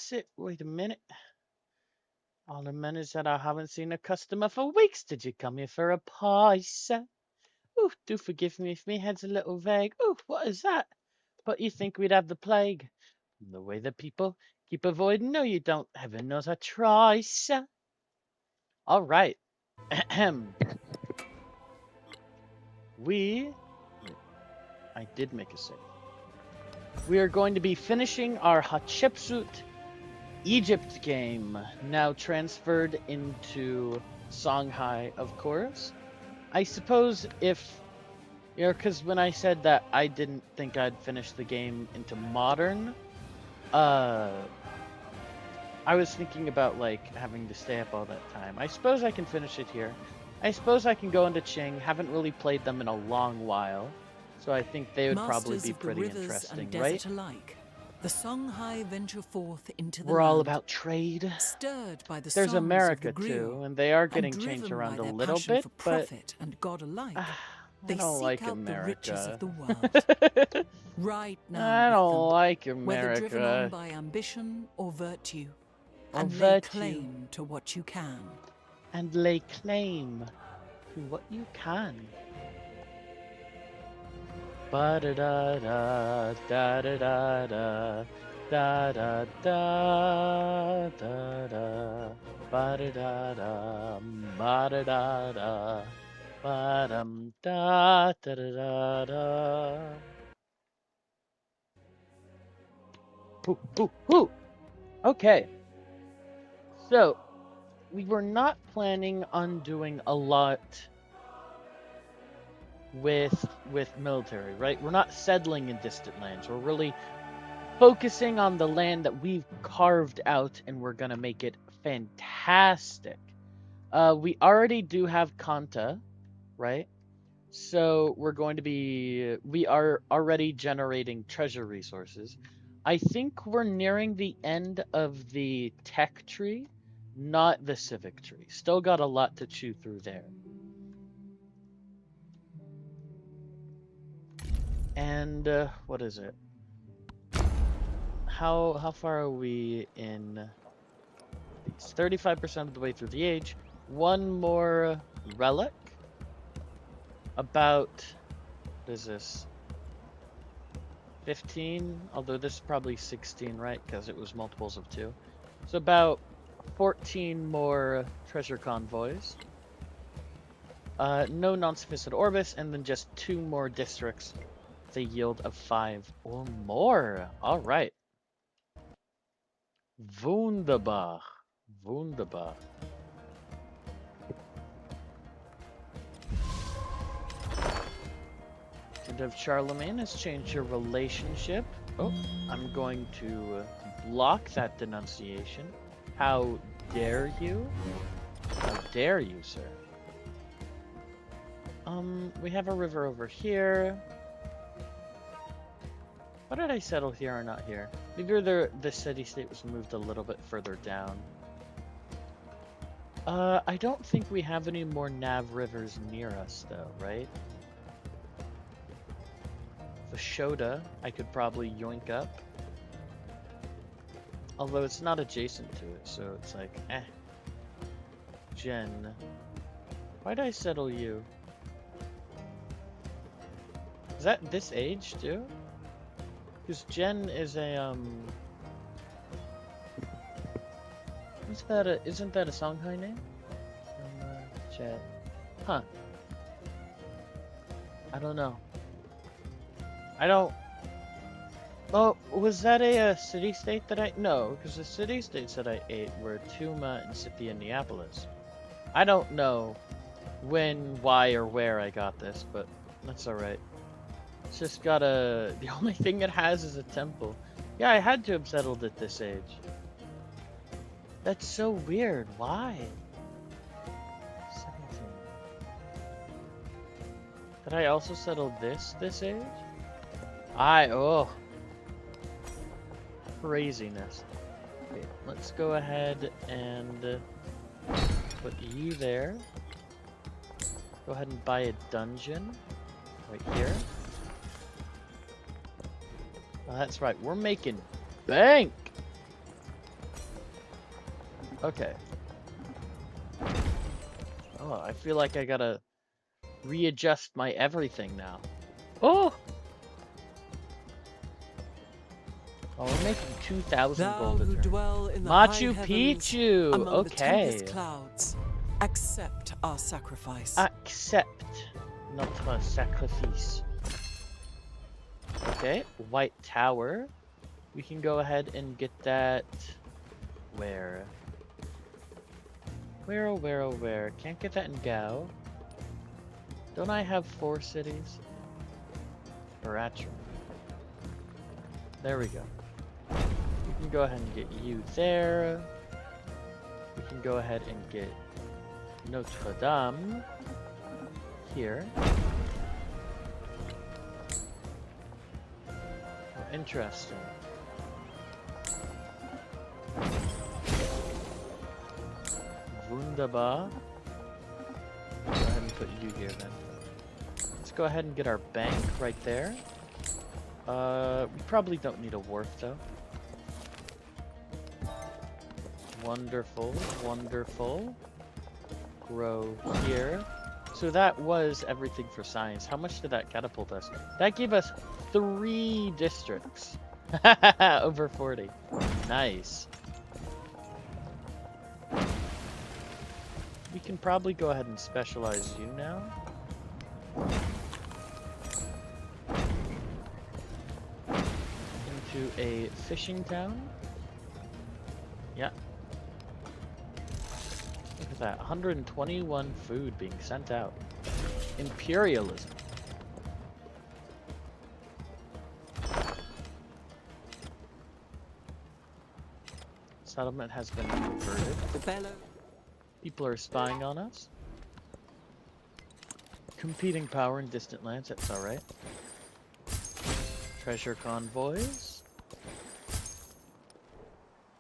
What's it? Wait a minute. All the men is that I haven't seen a customer for weeks. Did you come here for a pie, sir? Ooh, do forgive me if my head's a little vague. Ooh, what is that? But you think we'd have the plague? The way that people keep avoiding. No, you don't. Heaven knows I try, sir. All right. Ahem. I did make a save. We are going to be finishing our Hatshepsut Egypt game, now transferred into Songhai, of course. I suppose if, because when I said that I didn't think I'd finish the game into modern, I was thinking about, like, having to stay up all that time. I suppose I can finish it here. I suppose I can go into Qing. Haven't really played them in a long while, so I think they would probably be pretty interesting, right? Alike, the Songhai venture forth into the We're all land, about trade. stirred by the There's songs America of the too, and they are getting changed around a little bit, for but profit and God alike. I They don't seek like out the riches America. of the world. Right now, I don't with them, like whether driven on America. by ambition or virtue, Or and lay virtue. claim to what you can. And lay claim to what you can. Ba da da da da da da da da da da da da ba da da da ba da da da ba dum da da da da. Hoo, hoo, hoo. Okay. So we were not planning on doing a lot with military, right? We're not settling in distant lands. We're really focusing on the land that we've carved out, and we're gonna make it fantastic. We already do have Kanta, right? So we are already generating treasure resources. I think we're nearing the end of the tech tree, not the civic tree. Still got a lot to chew through there. And what is it? How far are we in these? 35% of the way through the age. One more relic. About, what is this? 15, although this is probably 16, right? Because it was multiples of 2. So about 14 more treasure convoys. No non-sufficient orbis, and then just 2 more districts with a yield of 5 or more. All right. Wunderbar. Wunderbar. And of Charlemagne has changed your relationship. Oh, I'm going to block that denunciation. How dare you? How dare you, sir? We have a river over here. Why did I settle here or not here? Maybe the city-state was moved a little bit further down. I don't think we have any more nav rivers near us, though, right? Vashoda, I could probably yoink up. Although it's not adjacent to it, so it's like, eh. Jen. Why'd I settle you? Is that this age, too? Because Jen is a, isn't that a Songhai name? Chat. Huh. I don't know. Oh, was that a city-state that no, because the city-states that I ate were Tuma and Scythia Neapolis. I don't know when, why, or where I got this, but that's alright. It's just got the only thing it has is a temple. Yeah, I had to have settled at this age. That's so weird. Why? 17. Did I also settle this age? Oh. Craziness. Okay, let's go ahead and put you there. Go ahead and buy a dungeon right here. Oh, that's right, we're making bank. Okay. Oh, I feel like I gotta readjust my everything now. Oh! Oh, we're making 2,000 Thou gold a who turn. dwell in the high Machu heavens, Picchu! among the Okay. tempest clouds, accept our sacrifice. Accept notre sacrifice. Okay, White Tower. We can go ahead and get that. Where? Where, oh, where, oh, where? Can't get that in Gao. Don't I have 4 cities? Baratra. There we go. We can go ahead and get you there. We can go ahead and get Notre Dame here. Oh, interesting. Wunderbar. Go ahead and put you here then. Let's go ahead and get our bank right there. We probably don't need a wharf though. Wonderful, wonderful. Grow here. So that was everything for science. How much did that catapult us? That gave us 3 districts. Over 40. Nice. We can probably go ahead and specialize you now. Into a fishing town. Yeah. Look at that. 121 food being sent out. Imperialism. Settlement has been converted. People are spying on us. Competing power in distant lands, that's alright. Treasure convoys.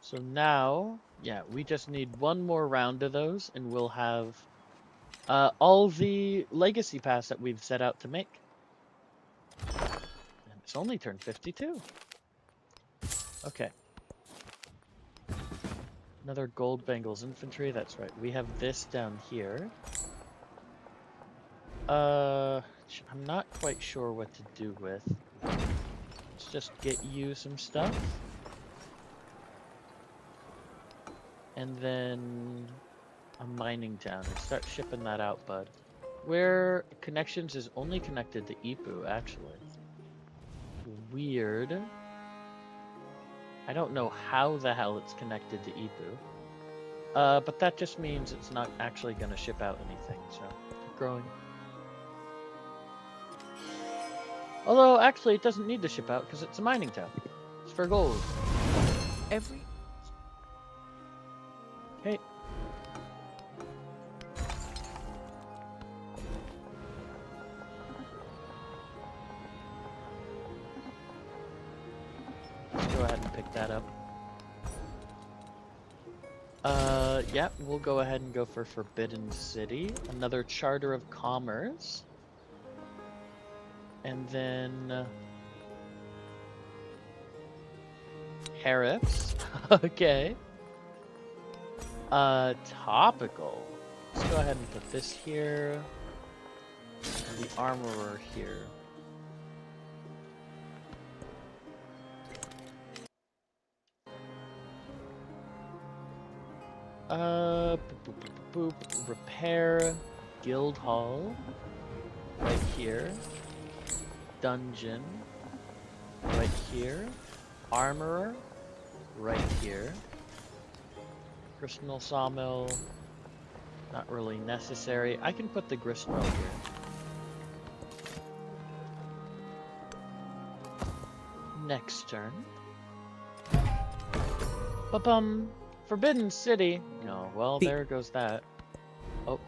So now, yeah, we just need one more round of those and we'll have all the legacy paths that we've set out to make. And it's only turn 52. Okay. Another Gold Bangles infantry, that's right. We have this down here. I'm not quite sure what to do with. Let's just get you some stuff. And then a mining town and start shipping that out, bud. Where connections is only connected to Ipu, actually. Weird. I don't know how the hell it's connected to Ipu. But that just means it's not actually going to ship out anything, so keep growing. Although, actually, it doesn't need to ship out because it's a mining town. It's for gold. Okay. Let's go ahead and pick that up. Yeah, we'll go ahead and go for Forbidden City. Another Charter of Commerce. And then... Tariffs. Okay. Topical. Let's go ahead and put this here. And the Armorer here. Boop, boop, boop, boop. Repair Guild Hall right here. Dungeon right here. Armorer right here. Gristmill Sawmill, not really necessary. I can put the gristmill here. Next turn. Ba-bum. Forbidden City. No, well, there goes that. Oh.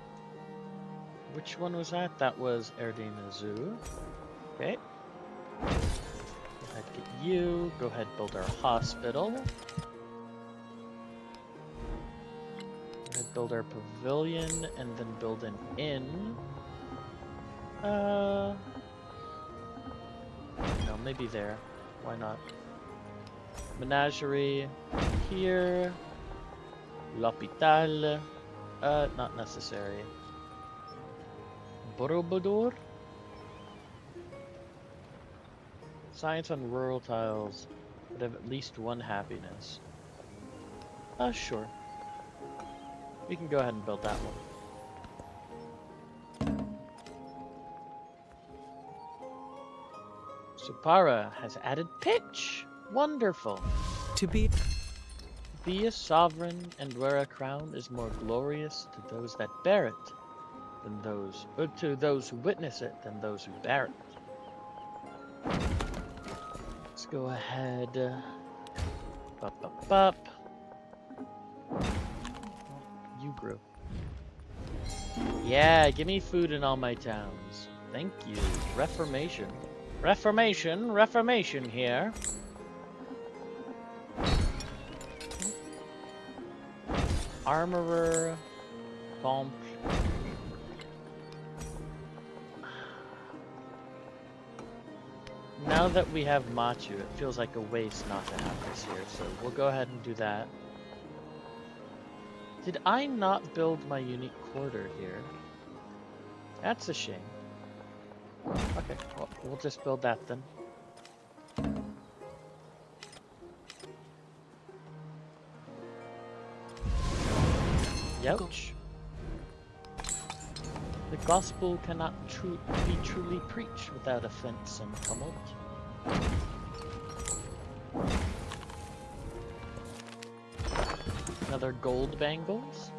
Which one was that? That was Erdene Zoo. Okay. Go ahead, get you. Go ahead, build our hospital. Go ahead, build our pavilion, and then build an inn. No, maybe there. Why not? Menagerie here. L'Hôpital. Not necessary. Borobudur? Science on rural tiles would have at least one happiness. Sure. We can go ahead and build that one. Supara has added pitch. Wonderful. To be Be a sovereign and wear a crown is more glorious to those that bear it than those, to those who witness it than those who bear it. Let's go ahead. Up. You grew. Yeah, give me food in all my towns. Thank you. Reformation. Reformation here. Armorer. Bomb. Now that we have Machu, it feels like a waste not to have this here, so we'll go ahead and do that. Did I not build my unique quarter here? That's a shame. Okay, well, we'll just build that then. Youch. The gospel cannot be truly preached without offense and tumult. Another gold bangles.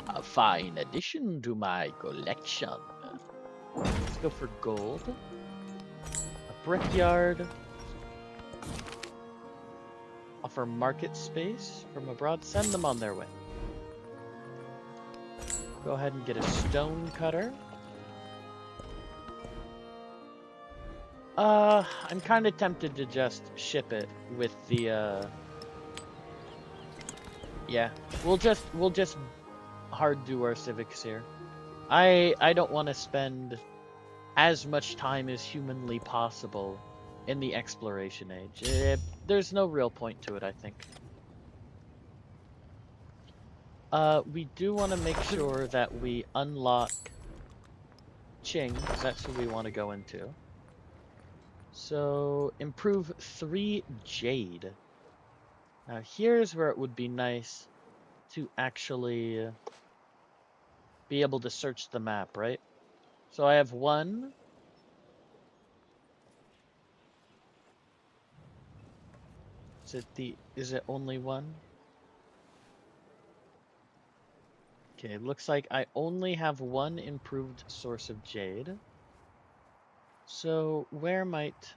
A fine addition to my collection. Let's go for gold. A brickyard. Offer market space from abroad. Send them on their way. Go ahead and get a stone cutter. I'm kind of tempted to just ship it with the, yeah, we'll just hard do our civics here. I don't want to spend as much time as humanly possible in the exploration age. There's no real point to it, I think. We do want to make sure that we unlock Qing, because that's who we want to go into. So, improve 3 Jade. Now, here's where it would be nice to actually be able to search the map, right? So I have 1. Is it only 1? Okay, looks like I only have 1 improved source of jade. So where might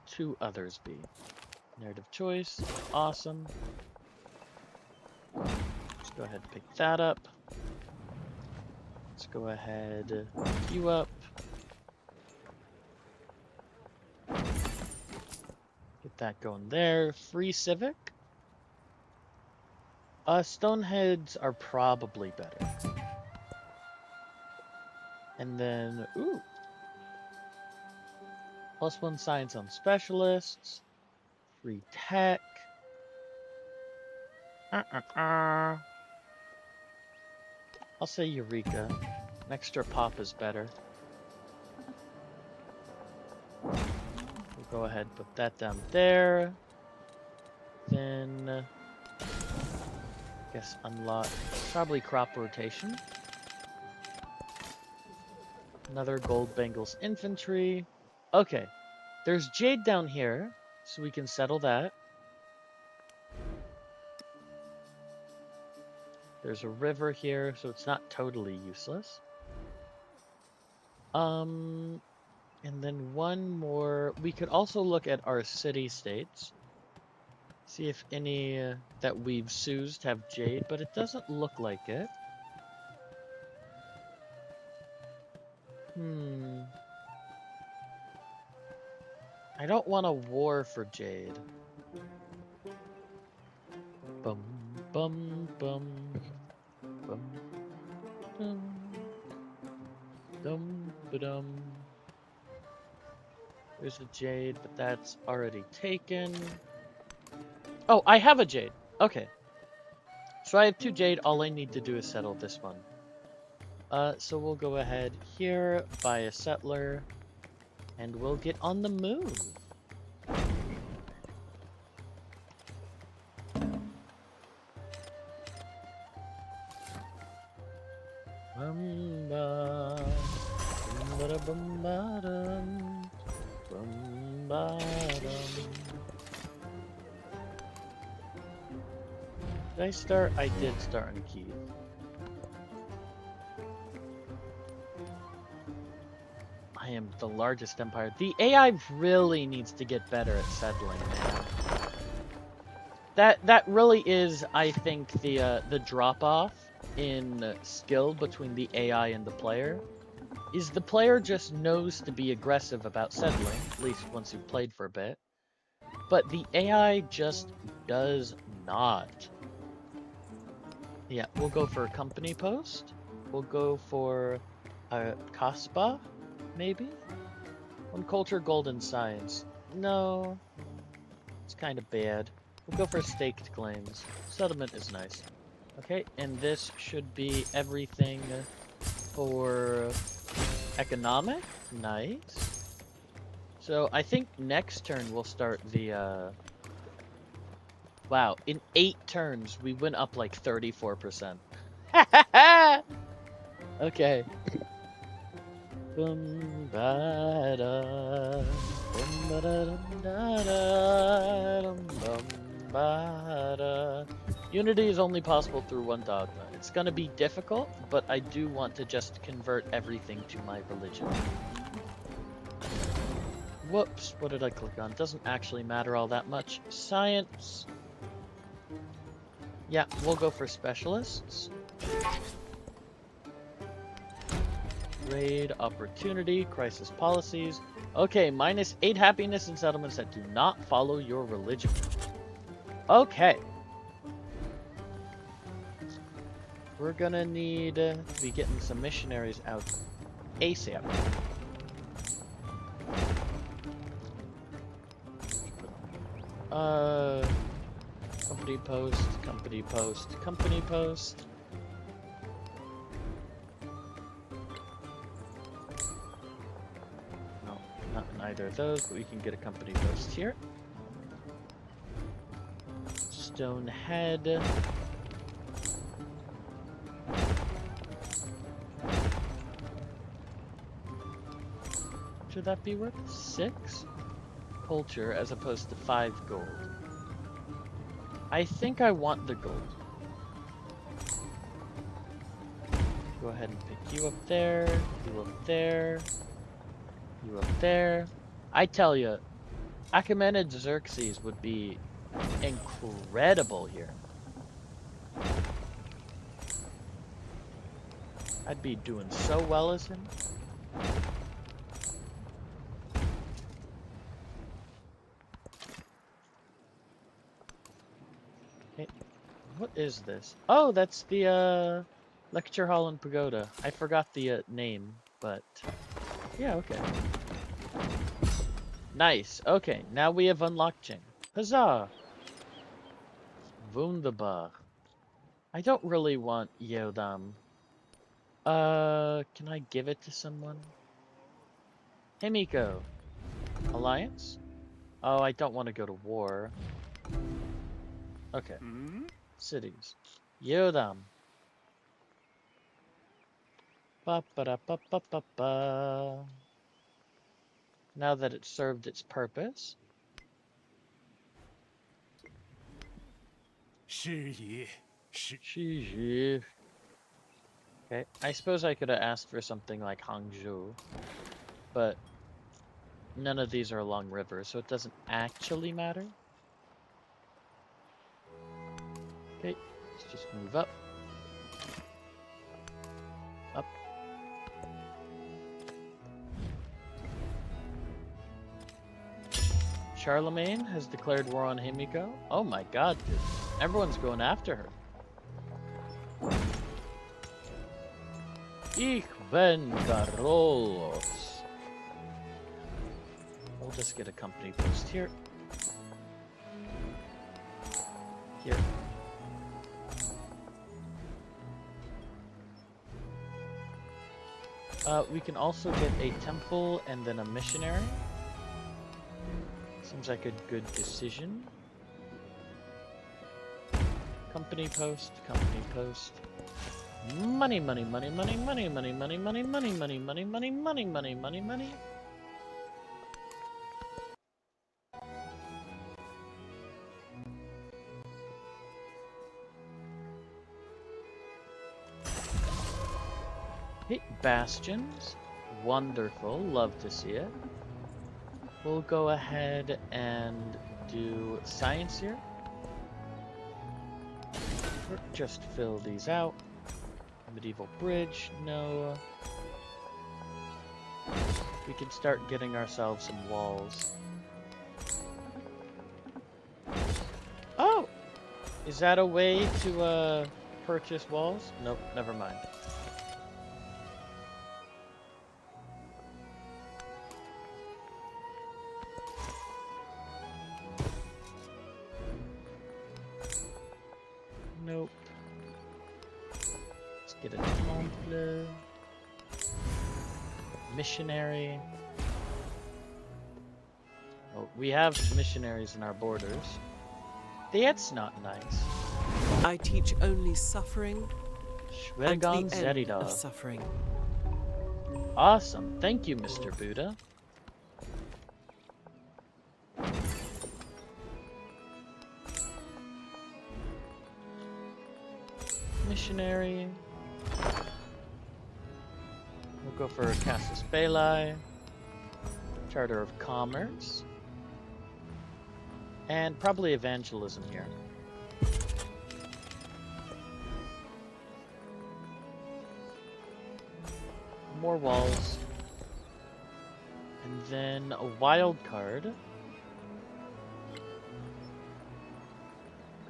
2 others be? Narrative choice, awesome. Let's go ahead and pick that up. Let's go ahead, pick you up. Get that going there. Free civic. Stoneheads are probably better. And then, ooh. +1 science on specialists. Free tech. I'll say Eureka. An extra pop is better. We'll go ahead and put that down there. Then, I guess unlock, probably crop rotation. Another gold bangles infantry. Okay, there's jade down here, so we can settle that. There's a river here, so it's not totally useless. And then 1 more. We could also look at our city-states. See if any that we've soused have jade, but it doesn't look like it. I don't want a war for jade. Bum bum bum bum dum dum ba-dum. There's a jade, but that's already taken. Oh, I have a jade. Okay. So I have 2 jade. All I need to do is settle this one. So we'll go ahead here, buy a settler, and we'll get on the move. Did I start? I did start on Kiev. I am the largest empire. The AI really needs to get better at settling, man. That really is, I think, the drop off in skill between the AI and the player. Is the player just knows to be aggressive about settling, at least once you've played for a bit. But the AI just does not. Yeah, we'll go for a company post. We'll go for a Kaspa, maybe? One culture, gold, and science. No, it's kind of bad. We'll go for staked claims. Settlement is nice. Okay, and this should be everything for economic. Nice. So I think next turn we'll start the wow, in 8 turns we went up like 34%. Okay. Unity is only possible through one dogma. It's gonna be difficult, but I do want to just convert everything to my religion. Whoops, what did I click on? Doesn't actually matter all that much. Science. Yeah, we'll go for specialists. Raid, opportunity, crisis policies. Okay, -8 happiness in settlements that do not follow your religion. Okay. We're gonna need to be getting some missionaries out ASAP. Company post, company post, company post. No, not in either of those, but we can get a company post here. Stonehead. Should that be worth 6? Culture as opposed to 5 gold. I think I want the gold. Go ahead and pick you up there, you up there, you up there. I tell you, Achaemenid Xerxes would be incredible here. I'd be doing so well as him. Okay, what is this? Oh, that's the lecture hall and pagoda. I forgot the name, but yeah, okay. Nice. Okay, now we have unlocked Jing. Huzzah! Wunderbar. I don't really want Yodam. Can I give it to someone? Hey, Miko. Alliance? Oh, I don't want to go to war. Okay. Cities. Yodam. Ba ba da ba ba ba ba. Now that it's served its purpose. 是也，是 GG. Okay, I suppose I could have asked for something like Hangzhou, but none of these are along rivers, so it doesn't actually matter. Okay, let's just move up. Up. Charlemagne has declared war on Himiko. Oh my god, dude. Everyone's going after her. Ich ben Carlos. We'll just get a company post here. Here. We can also get a temple and then a missionary. Seems like a good decision. Company post, company post. Money, money, money, money, money, money, money, money, money, money, money, money, money, money, money, money. Hey, bastions. Wonderful, love to see it. We'll go ahead and do science here. Just fill these out. Medieval bridge, no. We can start getting ourselves some walls. Oh! Is that a way to purchase walls? Nope, never mind. Nope. Let's get a temple. Missionary. Oh, we have missionaries in our borders. That's not nice. I teach only suffering and the Schwergan end Zerida. of suffering. Awesome. Thank you, Mr. Buddha. Missionary. We'll go for Casus Belli. Charter of Commerce. And probably evangelism here. More walls. And then a wild card.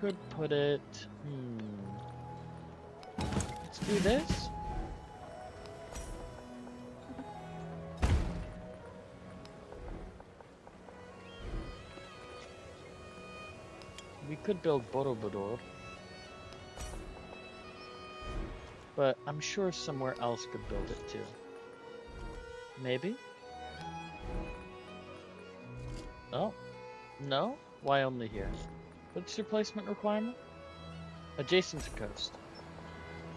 Could put it... Let's do this. We could build Borobudur. But I'm sure somewhere else could build it too. Maybe? Oh. No? Why only here? What's your placement requirement? Adjacent to coast.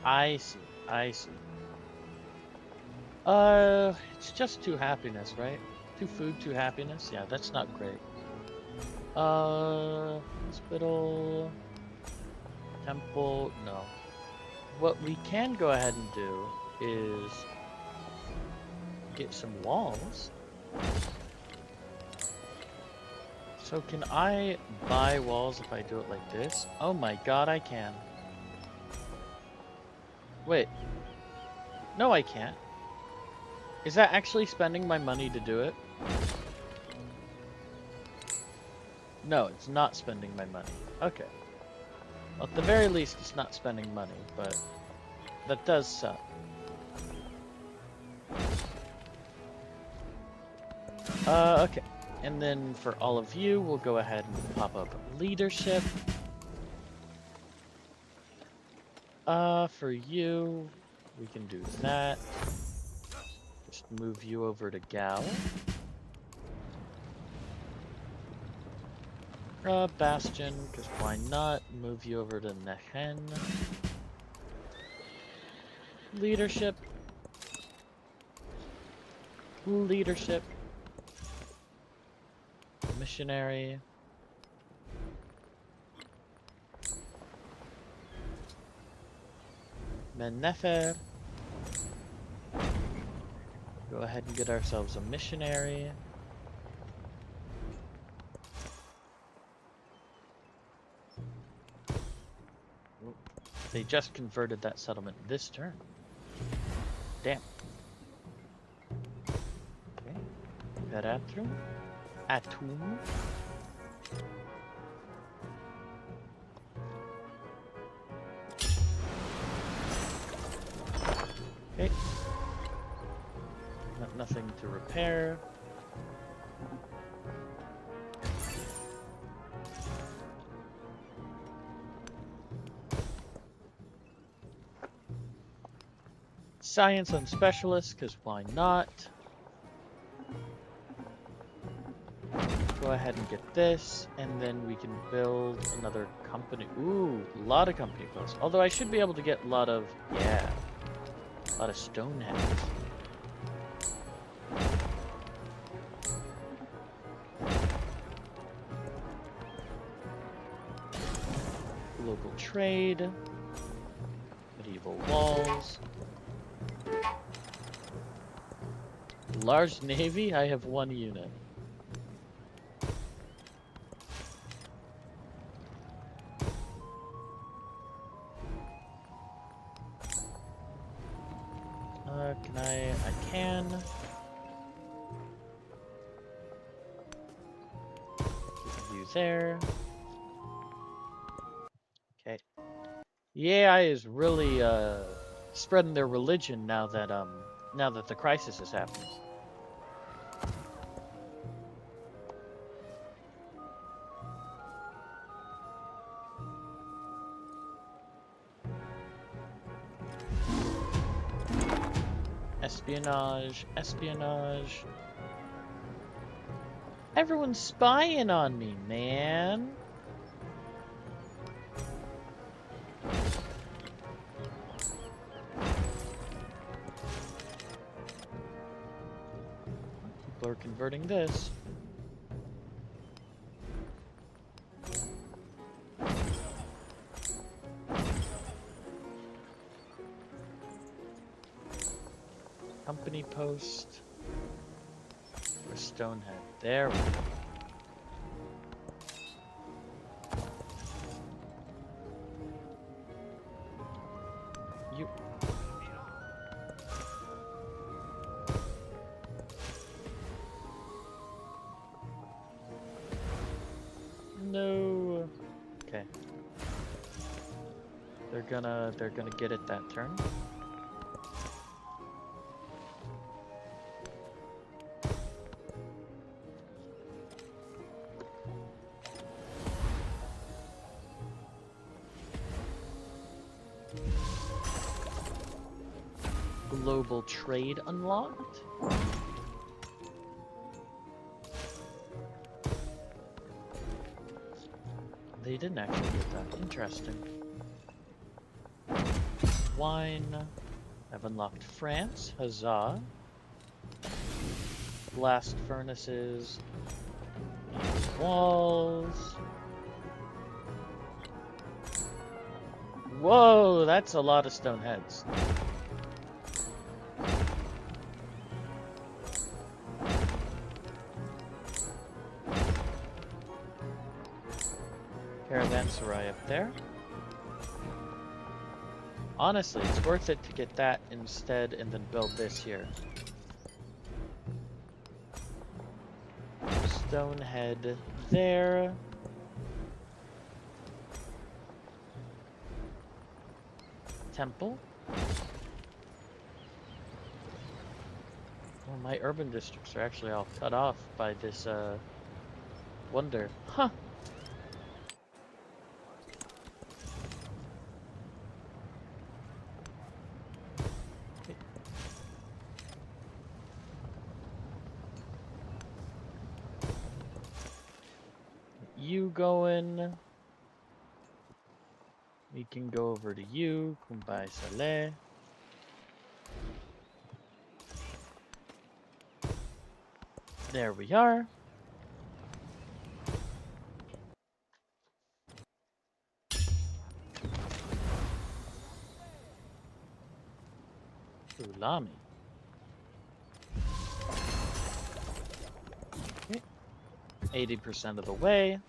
I see. I see. It's just 2 happiness, right? 2 food, 2 happiness? Yeah, that's not great. Hospital... Temple... No. What we can go ahead and do is... get some walls. So can I buy walls if I do it like this? Oh my god, I can. Wait. No, I can't. Is that actually spending my money to do it? No, it's not spending my money. Okay. Well, at the very least, it's not spending money, but that does suck. Okay. And then for all of you, we'll go ahead and pop up leadership. For you, we can do that. Just move you over to Gal. Bastion, because why not? Move you over to Nehen. Leadership. Leadership. Missionary. Menefer. Go ahead and get ourselves a missionary. They just converted that settlement this turn. Damn. Okay. Peratrum. Atum. Okay. Nothing to repair. science on specialists, because why not? Go ahead and get this, and then we can build another company. Ooh, a lot of company posts. Although I should be able to get a lot of, yeah, a lot of stone heads. Local trade, medieval walls, large navy. I have 1 unit. Can I can. Get you there. Okay. The AI is really spreading their religion now that the crisis is happening. Espionage, espionage. Everyone's spying on me, man. People are converting this. Company post. Or Stonehead. There we go. You. No. Okay. They're gonna get it that turn. Global trade unlocked. They didn't actually get that. Interesting. Wine. I've unlocked France. Huzzah. Blast furnaces. Walls. Whoa, that's a lot of stone heads. Caravanserai up there. Honestly, it's worth it to get that instead and then build this here. Stonehead there. Temple. Well, my urban districts are actually all cut off by this wonder. Huh. You going? We can go over to you. Kumbai Saleh. There we are. Ulami. Okay. 80% of the way.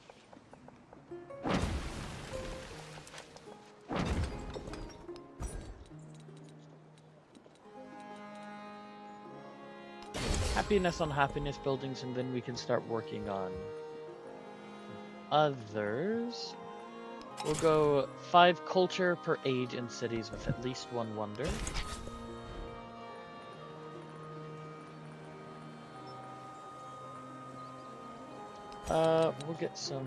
Happiness on happiness buildings, and then we can start working on others. We'll go 5 culture per age in cities with at least 1 wonder. We'll get some.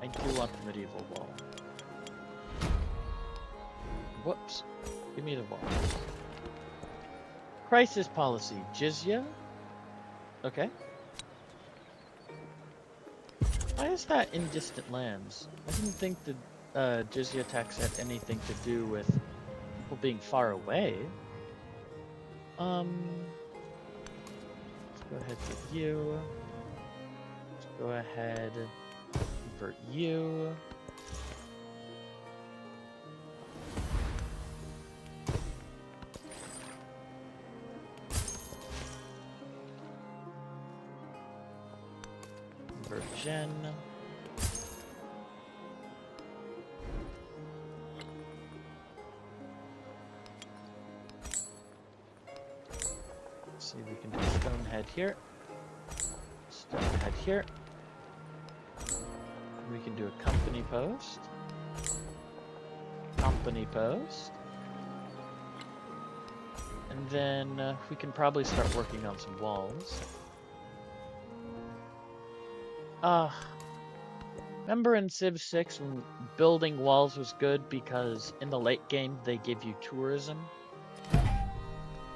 I do want the medieval wall. Whoops. Give me the wall. Crisis policy. Jizya? Okay. Why is that in distant lands? I didn't think the jizya tax had anything to do with people being far away. Let's go ahead with you. Let's go ahead, convert you. Convert Gen. See if we can do Stonehead here. Stonehead here. We can do a company post. Company post. And then we can probably start working on some walls. Remember in Civ 6 when building walls was good because in the late game they give you tourism?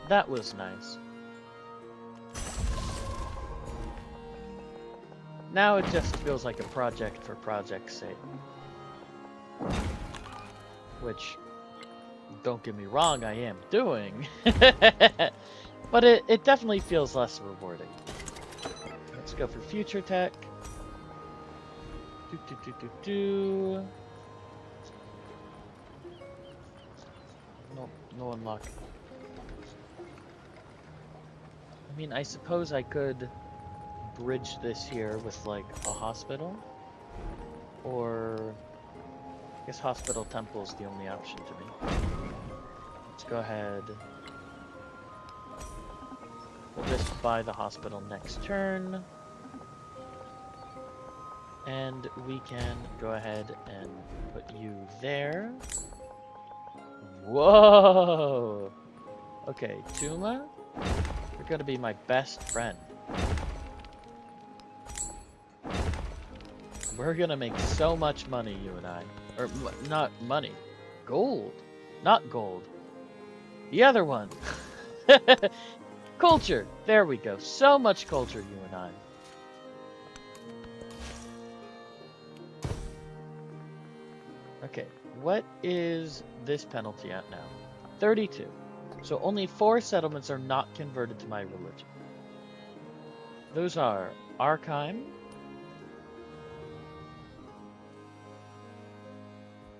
That was nice. Now it just feels like a project for project's sake. Which, don't get me wrong, I am doing. But it definitely feels less rewarding. Let's go for future tech. No unlock. I mean, I suppose I could bridge this here with like a hospital, or I guess hospital temple is the only option to me. Let's go ahead. We'll just buy the hospital next turn. And we can go ahead and put you there. Whoa! Okay, Tuma, you're gonna be my best friend. We're gonna make so much money, you and I. Or, not money. Gold. Not gold. The other one. Culture. There we go. So much culture, you and I. Okay, what is this penalty at now? 32. So only 4 settlements are not converted to my religion. Those are Arkheim,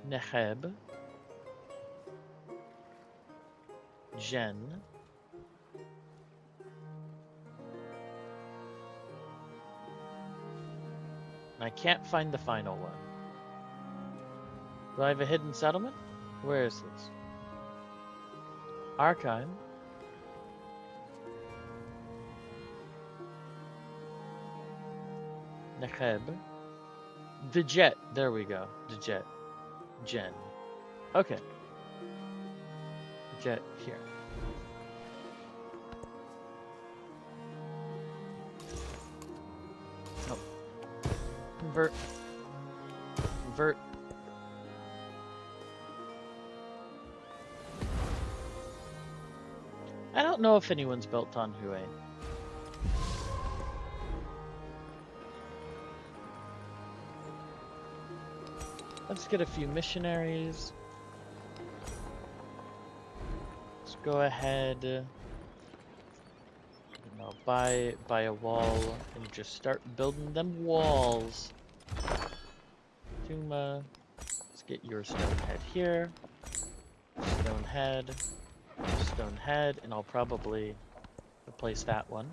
Neheb, Jen, and I can't find the final one. Do I have a hidden settlement? Where is this? Arkheim. Neheb. Dejet. There we go. Dejet. Jen. Okay. Dejet here. Oh. Convert. Convert. I don't know if anyone's built on Hue. Let's get a few missionaries. Let's go ahead, buy a wall and just start building them walls. Tuma, let's get your Stonehead here. Stonehead. Stonehead, and I'll probably replace that one.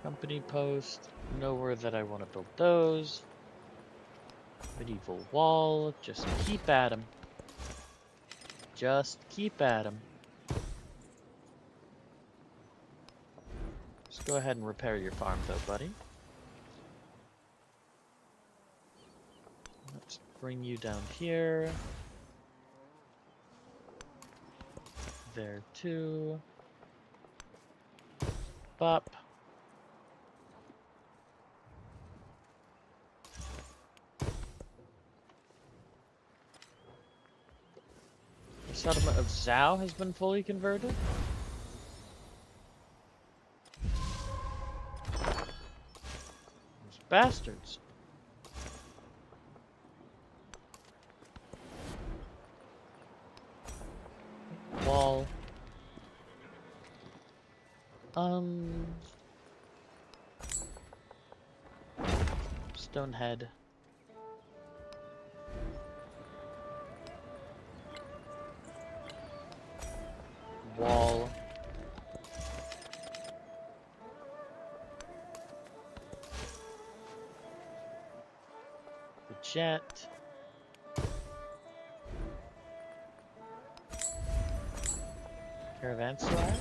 Company post, nowhere that I want to build those. Medieval wall, just keep at 'em. Just keep at 'em. Just go ahead and repair your farm though, buddy. Let's bring you down here. There too. Bop. The settlement of Zhao has been fully converted. Those bastards. Wall. Stonehead. Wall. The jet. Caravanserai.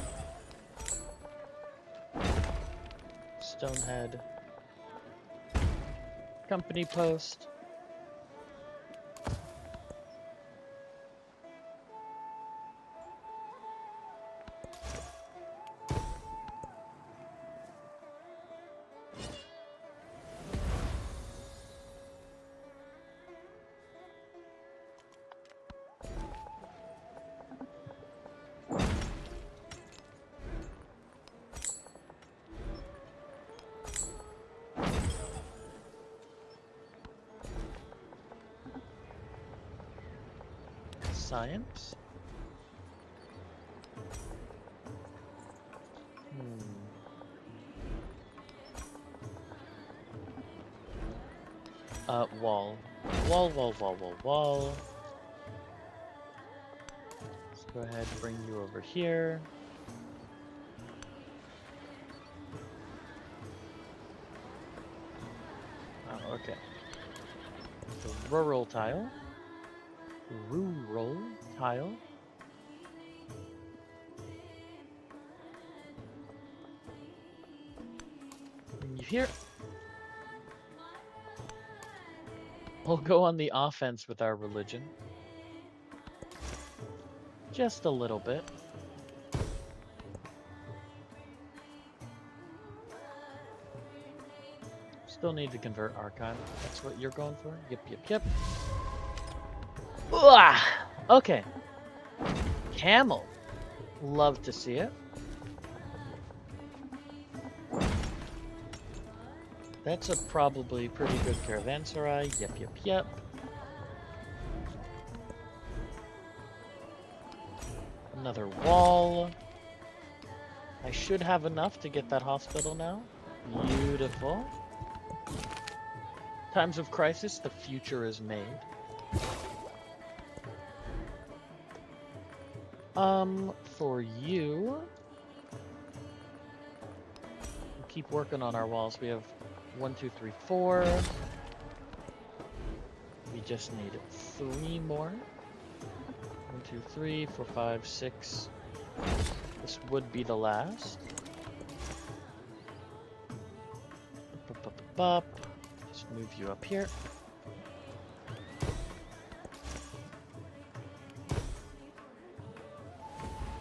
Stonehead. Company post. Science. Wall. Wall. Let's go ahead and bring you over here. Oh, okay. The rural tile. Rural tile. When you hear, we'll go on the offense with our religion. Just a little bit. Still need to convert archive. That's what you're going for? Yep. Ugh! Okay. Camel. Love to see it. That's a probably pretty good caravanserai. Yep. Another wall. I should have enough to get that hospital now. Beautiful. Times of crisis, the future is made. For you, we'll keep working on our walls. We have 1, 2, 3, 4. We just need 3 more. 1, 2, 3, 4, 5, 6. This would be the last. Just move you up here.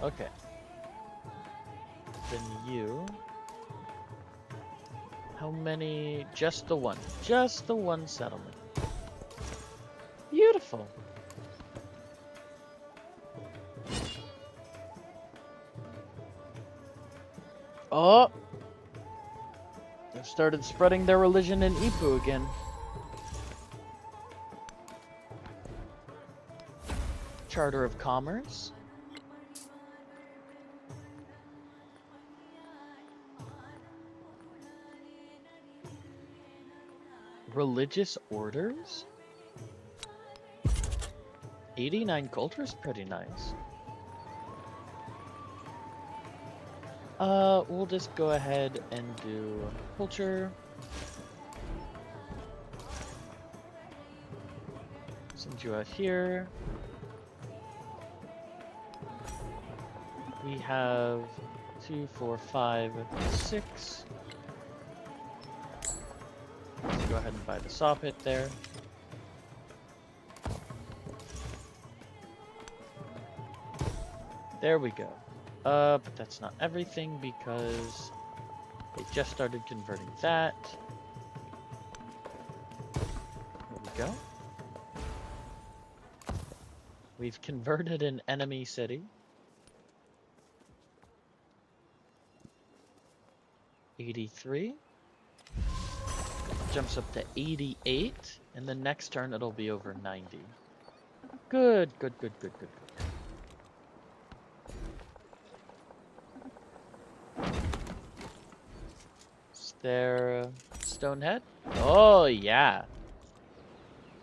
Okay. Then you. How many? Just the one. Just the one settlement. Beautiful. Oh! They've started spreading their religion in Ipu again. Charter of Commerce. Religious orders? 89 culture is pretty nice. We'll just go ahead and do culture. Send you out here. We have 2, 4, 5, 6. Let's go ahead and buy the saw pit there. There we go. But that's not everything because they just started converting that. There we go. We've converted an enemy city. 83. Jumps up to 88, and the next turn it'll be over 90. Good, good, good, good, good, good. Is there Stonehead? Oh, yeah.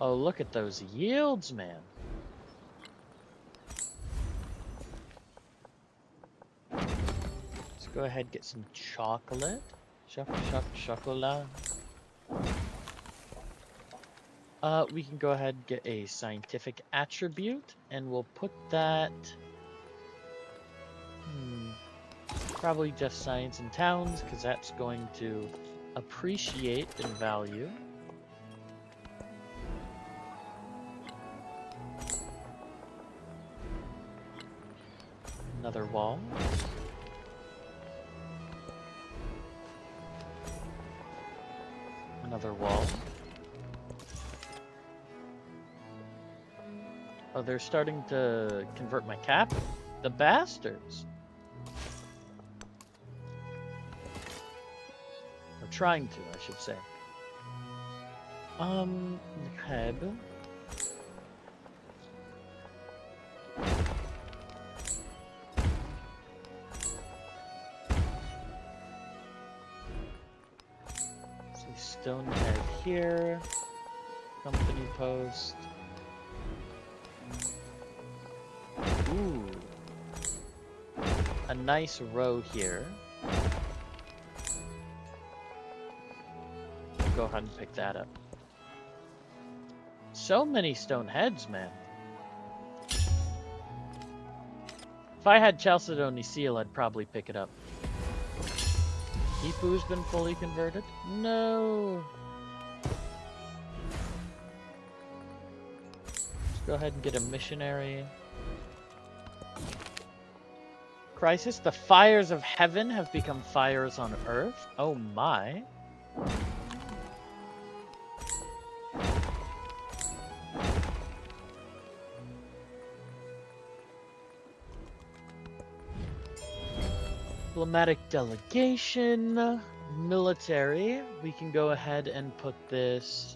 Oh, look at those yields, man. Let's go ahead and get some chocolate. Chocolat. We can go ahead and get a scientific attribute, and we'll put that... probably just science and towns, because that's going to appreciate in value. Another wall. Another wall. Oh, they're starting to convert my capital. The bastards. Or trying to, I should say. Heb. Stonehead here. Company post. Ooh. A nice row here. We'll go ahead and pick that up. So many Stoneheads, man. If I had Chalcedony Seal, I'd probably pick it up. Ipu's been fully converted? No. Let's go ahead and get a missionary. Crisis, the fires of heaven have become fires on earth. Oh my. Diplomatic delegation, military. We can go ahead and put this,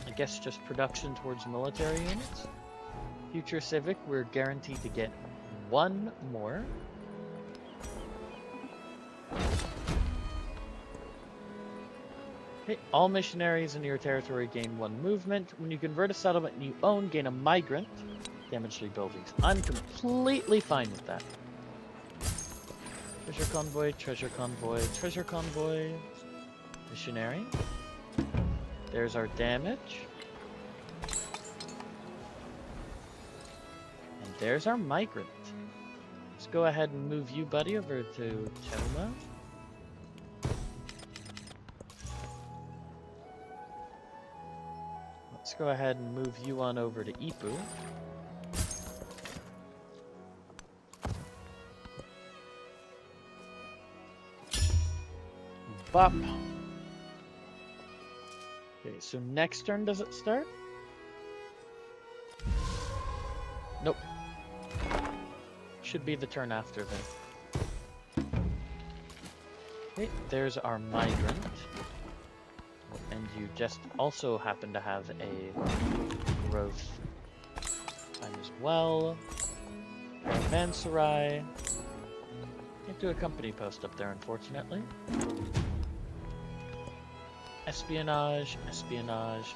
I guess, just production towards military units. Future civic, we're guaranteed to get one more. Okay, all missionaries in your territory gain one movement. When you convert a settlement you own, gain a migrant. Damage 3 buildings. I'm completely fine with that. Treasure convoy, treasure convoy, treasure convoy. Missionary. There's our damage. And there's our migrant. Let's go ahead and move you, buddy, over to Toma. Let's go ahead and move you on over to Ipu. Bop. Okay, so next turn does it start? Nope. Should be the turn after then. Okay, there's our migrant. And you just also happen to have a growth time as well. Caravanserai. Can't do a company post up there, unfortunately. Espionage, espionage.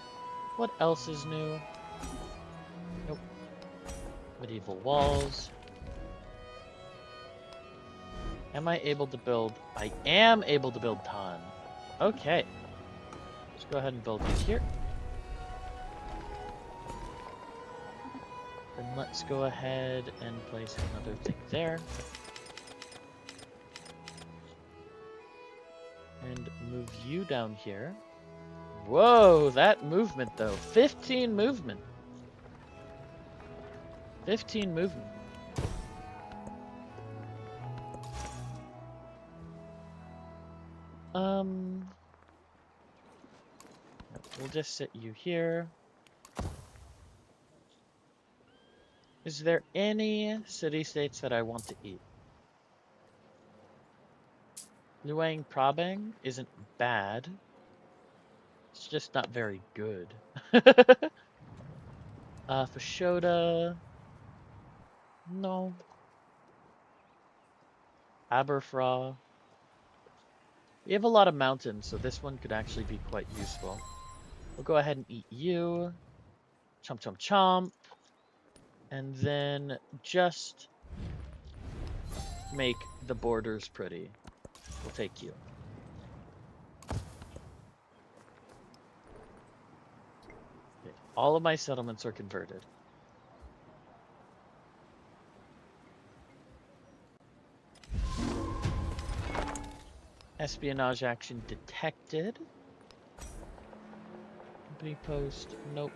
What else is new? Nope. Medieval walls. Am I able to build? I am able to build Tan. Okay. Let's go ahead and build these here. Then let's go ahead and place another thing there. And move you down here. Whoa, that movement though. 15 movement. 15 movement. We'll just sit you here. Is there any city-states that I want to eat? Luang Prabang isn't bad. It's just not very good. Fashoda. No. Aberfraw. We have a lot of mountains, so this one could actually be quite useful. We'll go ahead and eat you. Chomp chomp chomp. And then just make the borders pretty. We'll take you. Okay. All of my settlements are converted. Espionage action detected. Company post, nope.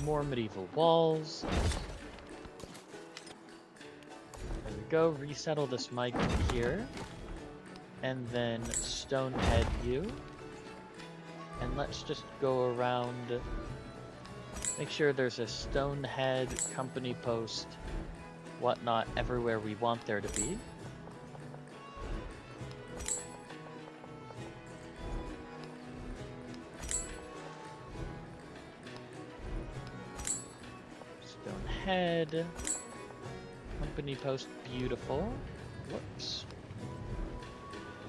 More medieval walls. There we go, resettle this migrant here. And then stonehead you. And let's just go around. Make sure there's a stonehead, company post, whatnot, everywhere we want there to be. Stonehead, company post, beautiful. Whoops.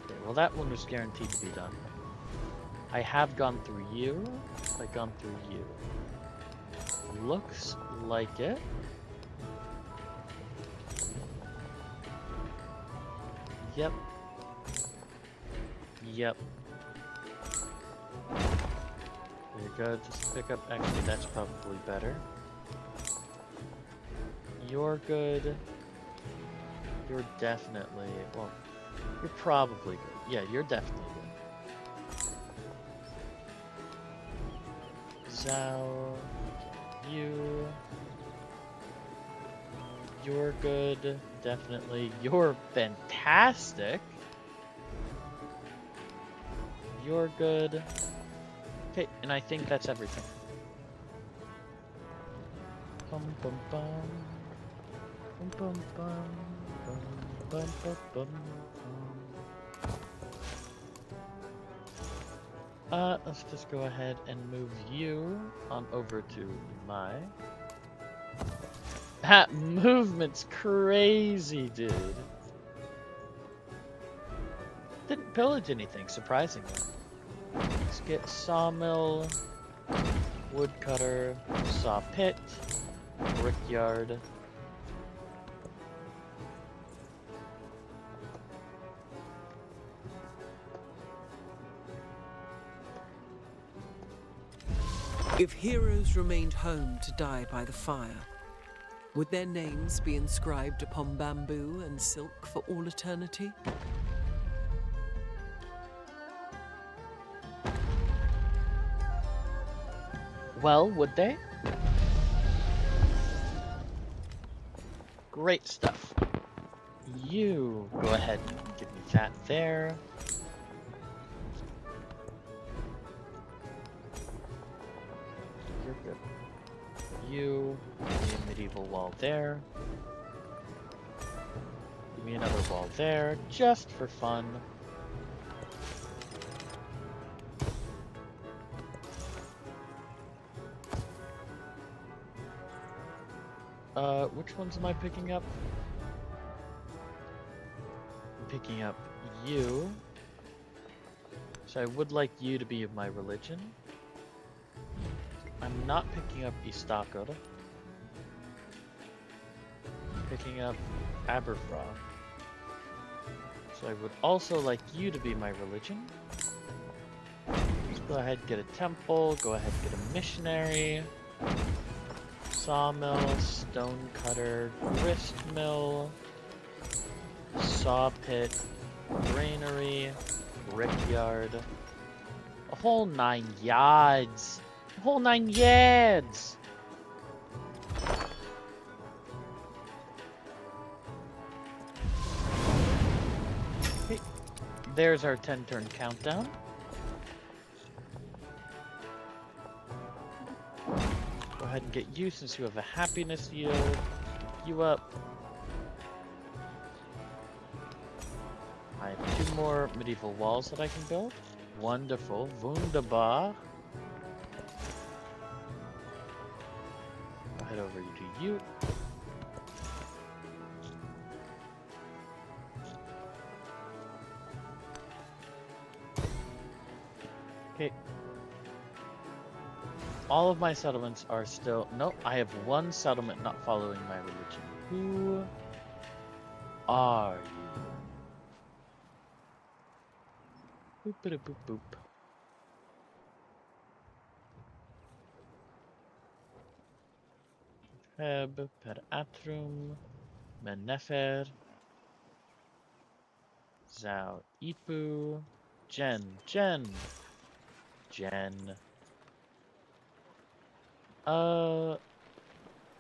Okay, well that one was guaranteed to be done. I have gone through you. I've gone through you. Looks like it. Yep. Yep. There you go, just pick up, actually that's probably better. You're good. You're definitely, well, you're probably good. Yeah, you're definitely good. Zhao, you. You're good, definitely. You're fantastic. You're good. Okay, and I think that's everything. Bum bum bum. Bum bum bum. Bum bum bum bum. Let's just go ahead and move you on over to my. That movement's crazy, dude. Didn't pillage anything, surprisingly. Let's get sawmill, woodcutter, saw pit, brickyard. If heroes remained home to die by the fire, would their names be inscribed upon bamboo and silk for all eternity? Well, would they? Great stuff. You go ahead and give me that there. You're good. You, give me a medieval wall there. Give me another wall there, just for fun. Which ones am I picking up? I'm picking up you. So I would like you to be of my religion. I'm not picking up Istakar. I'm picking up Aberfraw. So I would also like you to be my religion. Let's go ahead and get a temple, go ahead and get a missionary. Sawmill, stonecutter, grist mill, saw pit, granary, brickyard. A whole 9 yards. A whole 9 yards. Okay. There's our 10-turn countdown. ahead and get you since you have a happiness yield. Pick you up. I have 2 more medieval walls that I can build. Wonderful. Wunderbar. I'll head over to you. Okay. All of my settlements are still... Nope, I have 1 settlement not following my religion. Who are you? Boop, boop, boop, boop. Heb per atrum, menefer, zau ipu, Jen.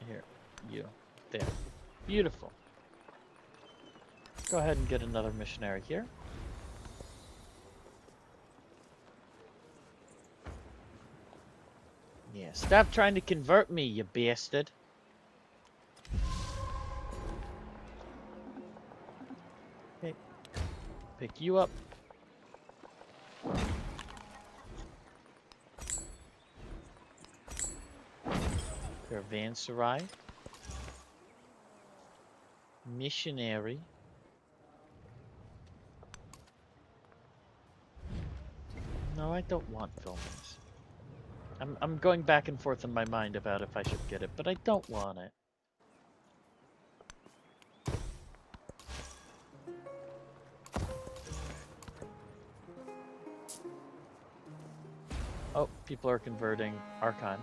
Here, you. There. Beautiful. Go ahead and get another missionary here. Yeah, stop trying to convert me, you bastard. Okay. Pick you up. Caravanserai. Missionary. No, I don't want filmings. I'm going back and forth in my mind about if I should get it, but I don't want it. Oh, people are converting Archon.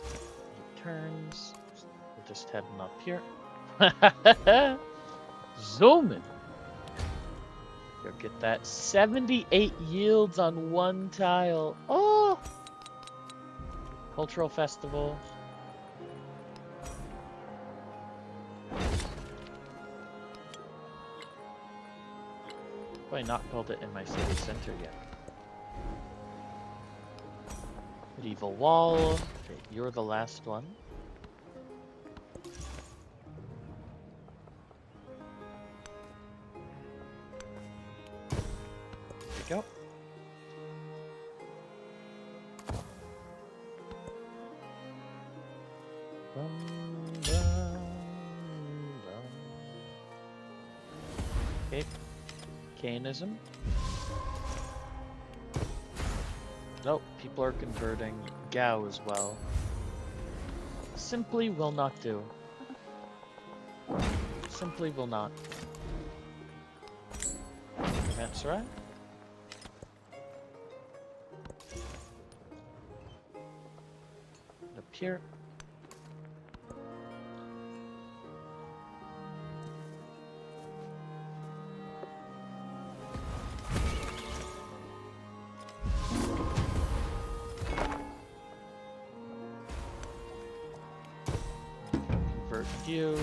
He turns. We're just heading up here. Zooming. Go get that. 78 yields on 1 tile. Oh! Cultural festival. Why not build it in my city center yet? Medieval wall. Okay, you're the last one. Go. Okay. Cainism. Nope, people are converting Gao as well. Simply will not do. Simply will not. That's right. Up here. Convert you.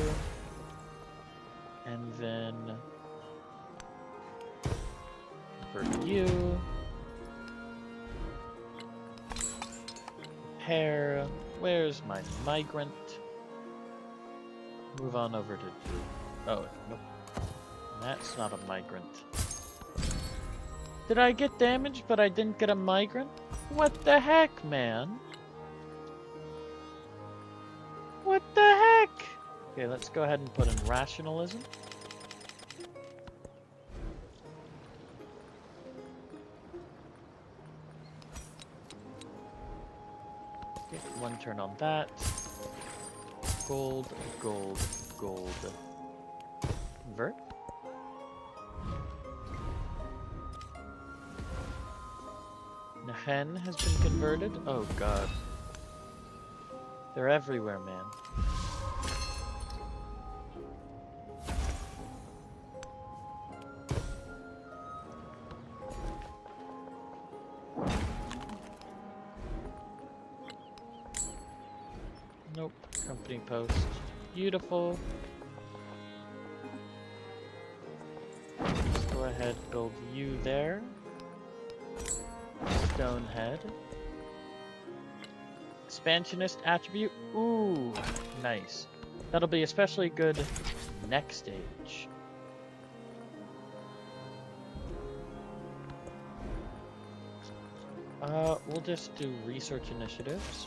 And then convert you. Repair. Where's my migrant? Move on over to... Oh, nope. That's not a migrant. Did I get damaged, but I didn't get a migrant? What the heck, man? What the heck? Okay, let's go ahead and put in rationalism. Okay, 1 turn on that. Gold, gold, gold. Convert. Nahen has been converted. Oh god. They're everywhere, man. Nope. Company post. Beautiful. Let's go ahead, build you there. Stonehead. Expansionist attribute. Ooh, nice. That'll be especially good next stage. We'll just do research initiatives.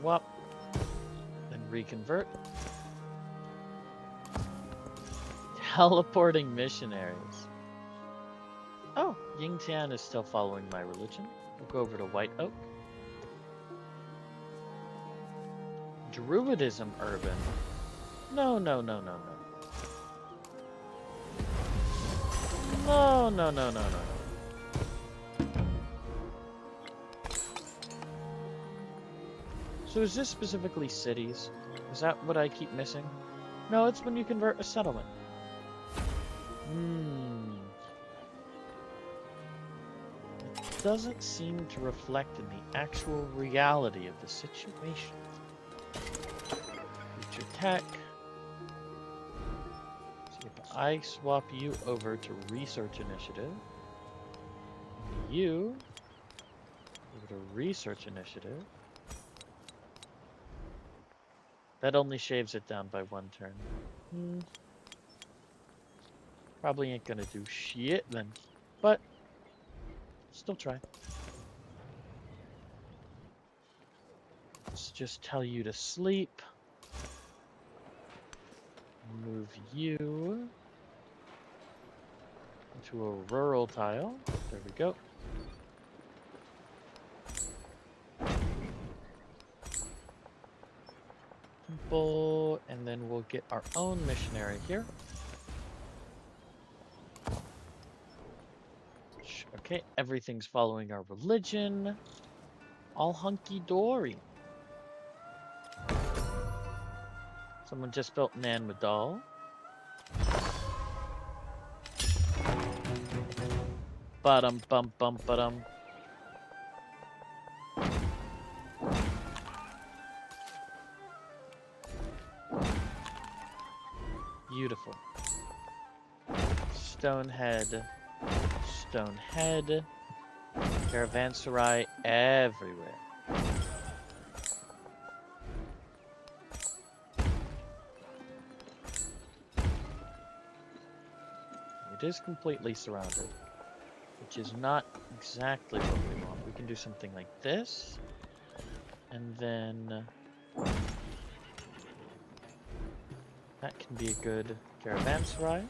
Whoop. Then reconvert. Teleporting missionaries. Oh, Yingtian is still following my religion. We'll go over to White Oak. Druidism urban. No, no, no, no, no. No, no, no, no, no. So is this specifically cities? Is that what I keep missing? No, it's when you convert a settlement. It doesn't seem to reflect in the actual reality of the situation. Future tech. See if I swap you over to research initiative. You over to research initiative. That only shaves it down by 1 turn. Probably ain't gonna do shit then, but still try. Let's just tell you to sleep. Move you into a rural tile. There we go. Temple, and then we'll get our own missionary here. Okay, everything's following our religion. All hunky-dory. Someone just built Nan Madal. Ba-dum bum bum ba-dum. Beautiful. Stonehead. Stonehead. Caravanserai everywhere. It is completely surrounded, which is not exactly what we want. We can do something like this, and then that can be a good caravanserai.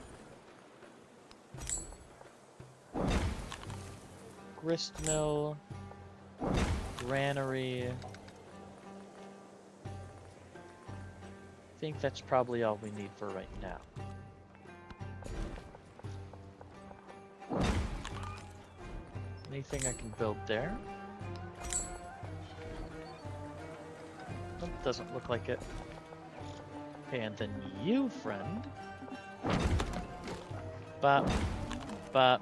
Gristmill, granary. I think that's probably all we need for right now. Anything I can build there? Nope, doesn't look like it. Okay, and then you, friend. Bop, bop.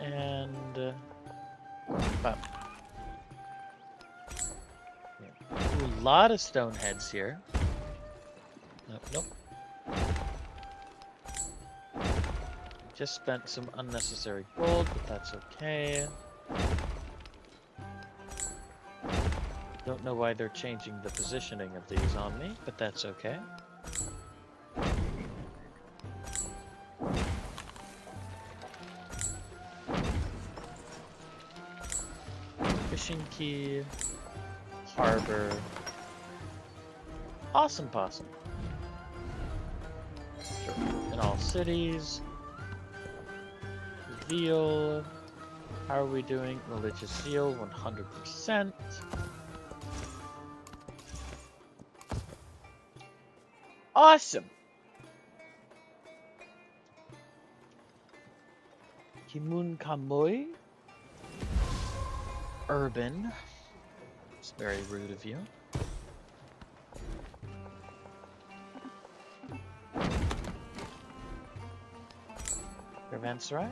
And bop. Yeah. Ooh, a lot of stone heads here. Nope, nope. Just spent some unnecessary gold, but that's okay. Don't know why they're changing the positioning of these on me, but that's okay. Fishing key, harbor. Awesome possum. Sure. In all cities. Zeal. How are we doing? Religious zeal, 100%. Awesome! Kimun Kamoi. Urban. It's very rude of you. Caravanserai.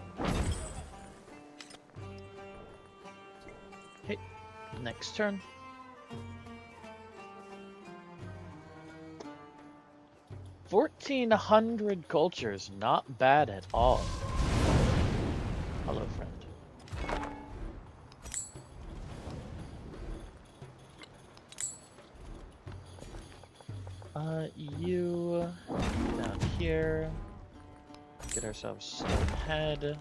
next turn. $1,400 cultures, not bad at all. Hello, friend. You down here. Get ourselves stone head.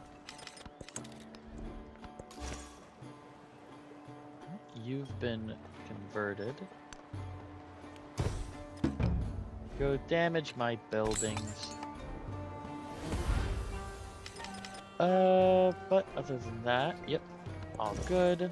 You've been converted. Go damage my buildings. But other than that, yep, all good.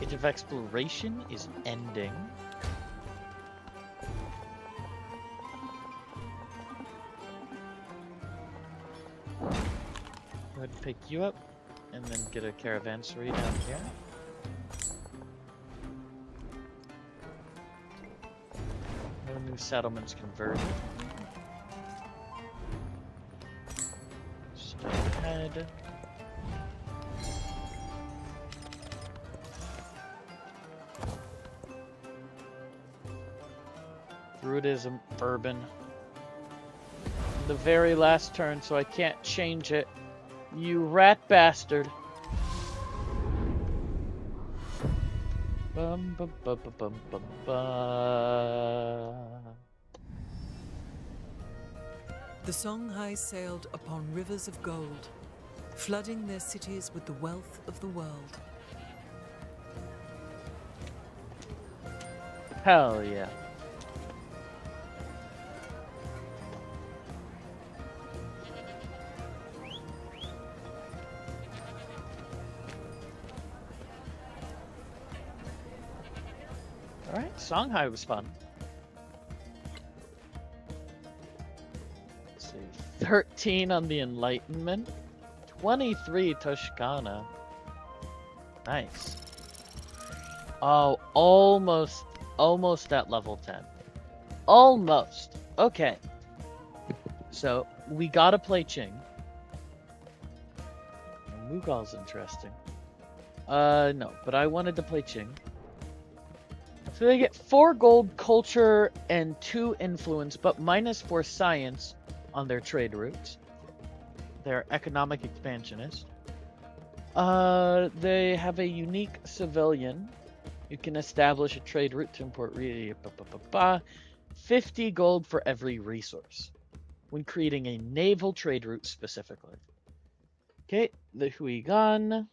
Age of Exploration is ending. Go ahead and pick you up, and then get a caravanserai down here. No new settlements converted. Stonehead. Druidism, urban. The very last turn, so I can't change it. You rat bastard. Bum, bum, bum, bum, bum, bum, bum. The Songhai sailed upon rivers of gold, flooding their cities with the wealth of the world. Hell yeah. Alright, Songhai was fun. Let's see. 13 on the Enlightenment. 23 Toscana. Nice. Oh, almost at level 10. Almost. Okay. So, we gotta play Qing. Mughal's interesting. No, but I wanted to play Qing. So they get 4 gold, culture, and 2 influence, but -4 science on their trade routes. They're economic expansionist. They have a unique civilian. You can establish a trade route to import 50 gold for every resource when creating a naval trade route specifically. Okay, the Huigan,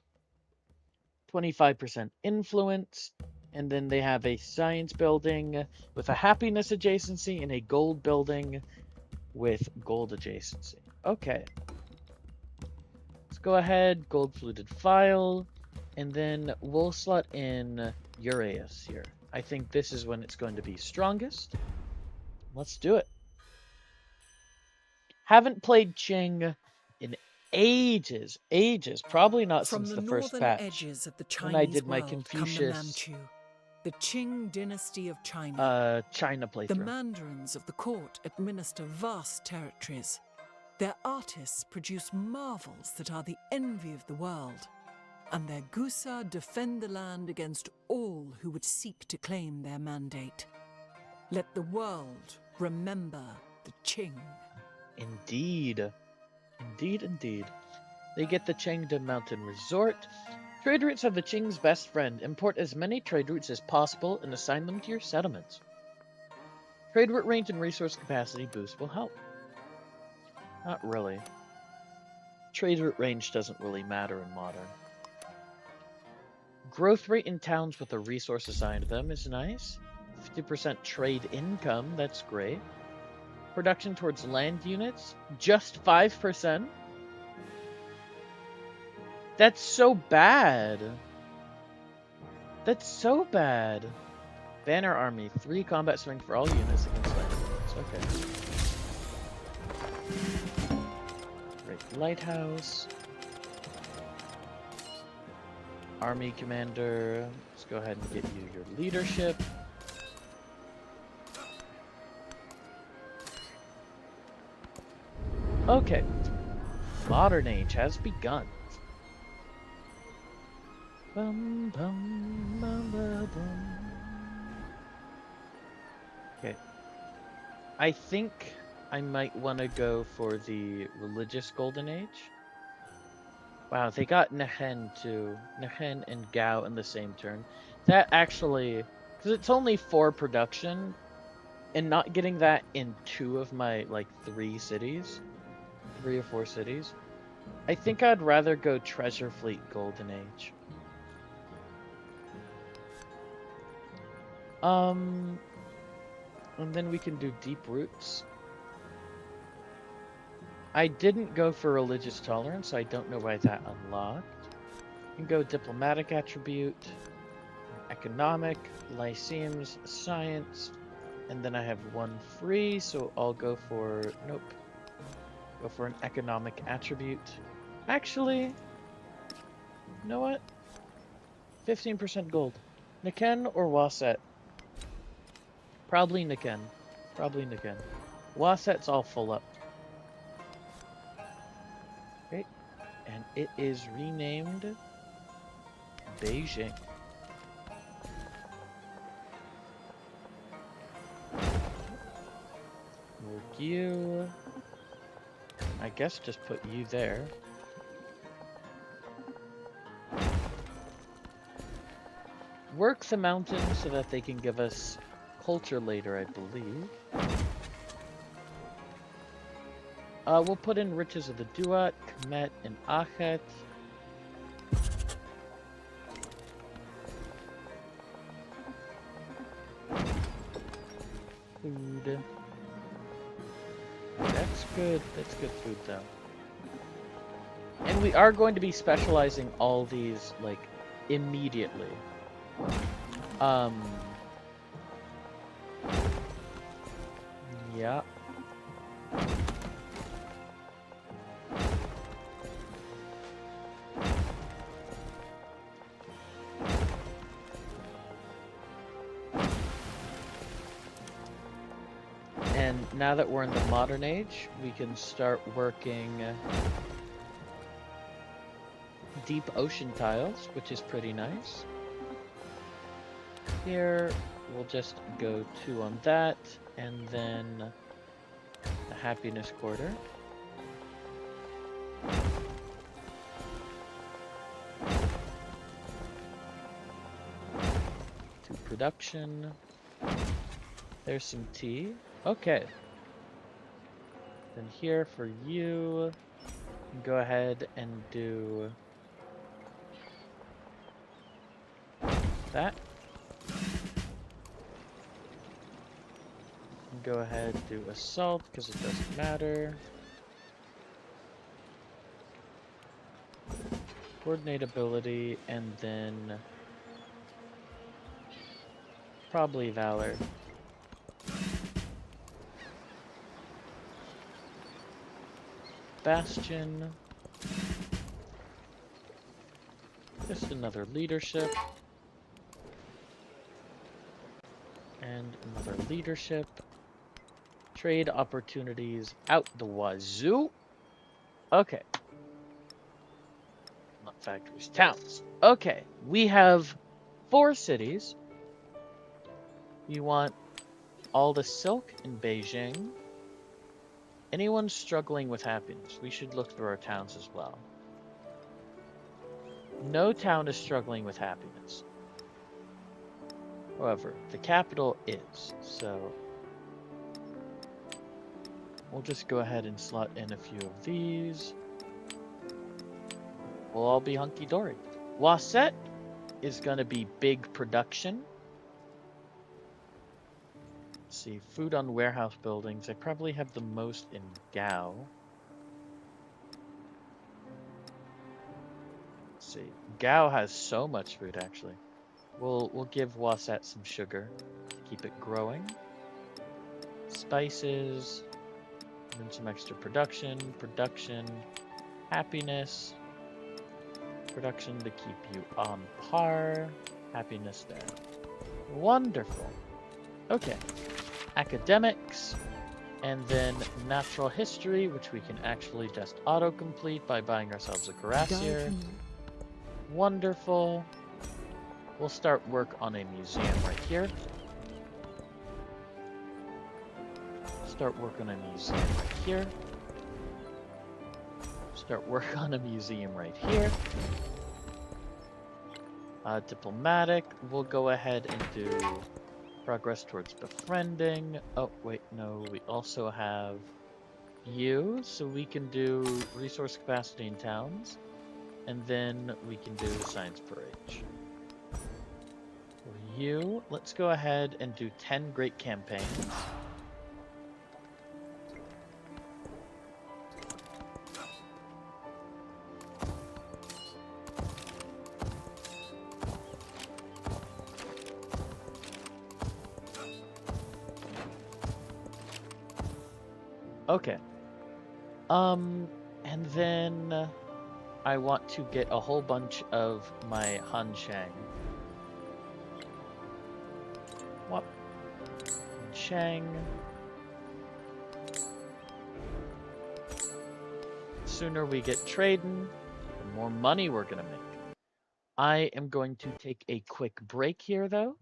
25% influence. And then they have a science building with a happiness adjacency and a gold building with gold adjacency. Okay. Let's go ahead, gold fluted file, and then we'll slot in Uraeus here. I think this is when it's going to be strongest. Let's do it. Haven't played Qing in ages. Probably not since the first From the northern patch. edges of the When I Chinese did my world come the Confucius Manchu, the Qing dynasty of China. China The playthrough. mandarins of the court administer vast territories. Their artists produce marvels that are the envy of the world, and their gusa defend the land against all who would seek to claim their mandate. Let the world remember the Qing. Indeed. Indeed. They get the Chengde Mountain Resort. Trade routes are the Qing's best friend. Import as many trade routes as possible and assign them to your settlements. Trade route range and resource capacity boost will help. Not really. Trade route range doesn't really matter in Modern. Growth rate in towns with a resource assigned to them is nice. 50% trade income, that's great. Production towards land units, just 5%. That's so bad. That's so bad. Banner Army, 3 combat strength for all units against land units. Okay. Great Lighthouse. Army commander, let's go ahead and get you your leadership. Okay, modern age has begun. Bum, bum, bum, bum, bum. Okay, I think I might want to go for the religious golden age. Wow, they got Nehen too. Nehen and Gao in the same turn. That actually, because it's only 4 production, and not getting that in 2 of my, like, 3 cities, 3 or 4 cities, I think I'd rather go Treasure Fleet Golden Age. And then we can do Deep Roots. I didn't go for Religious Tolerance, so I don't know why that unlocked. You can go Diplomatic Attribute, Economic, Lyceums, Science, and then I have 1 free, so I'll go for, nope, go for an Economic Attribute. Actually, you know what? 15% gold. Niken or Waset? Probably Niken. Probably Niken. Waset's all full up. Okay, and it is renamed Beijing. Work you. I guess just put you there. Work the mountains so that they can give us culture later, I believe. We'll put in Riches of the Duat, Kmet, and Achet. Food. That's good. That's good food, though. And we are going to be specializing all these, like, immediately. Yeah. And now that we're in the modern age, we can start working deep ocean tiles, which is pretty nice. Here, we'll just go 2 on that, and then the happiness quarter. To production. There's some tea. Okay. Then here for you, go ahead and do that. Go ahead, do assault, because it doesn't matter. Coordinate ability, and then probably Valor. Bastion. Just another leadership. And another leadership. Trade opportunities out the wazoo. Okay. Not factories, towns. Okay, we have 4 cities. You want all the silk in Beijing. Anyone struggling with happiness, we should look through our towns as well. No town is struggling with happiness. However, the capital is, so we'll just go ahead and slot in a few of these. We'll all be hunky-dory. Waset is going to be big production. Let's see, food on warehouse buildings. I probably have the most in Gao. Let's see, Gao has so much food, actually. We'll give Waset some sugar to keep it growing. Spices, and then some extra production, happiness. Production to keep you on par. Happiness there. Wonderful. Okay. Academics. And then natural history, which we can actually just auto-complete by buying ourselves a cuirassier. Wonderful. We'll start work on a museum right here. Start work on a museum right here. Start work on a museum right here. Diplomatic, we'll go ahead and do progress towards befriending. Oh, wait, no, we also have you, so we can do resource capacity in towns, and then we can do science per age. For you, let's go ahead and do 10 great campaigns. Okay. And then I want to get a whole bunch of my Han Shang. What? Han Shang. Sooner we get trading, the more money we're gonna make. I am going to take a quick break here though,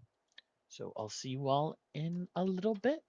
so I'll see you all in a little bit.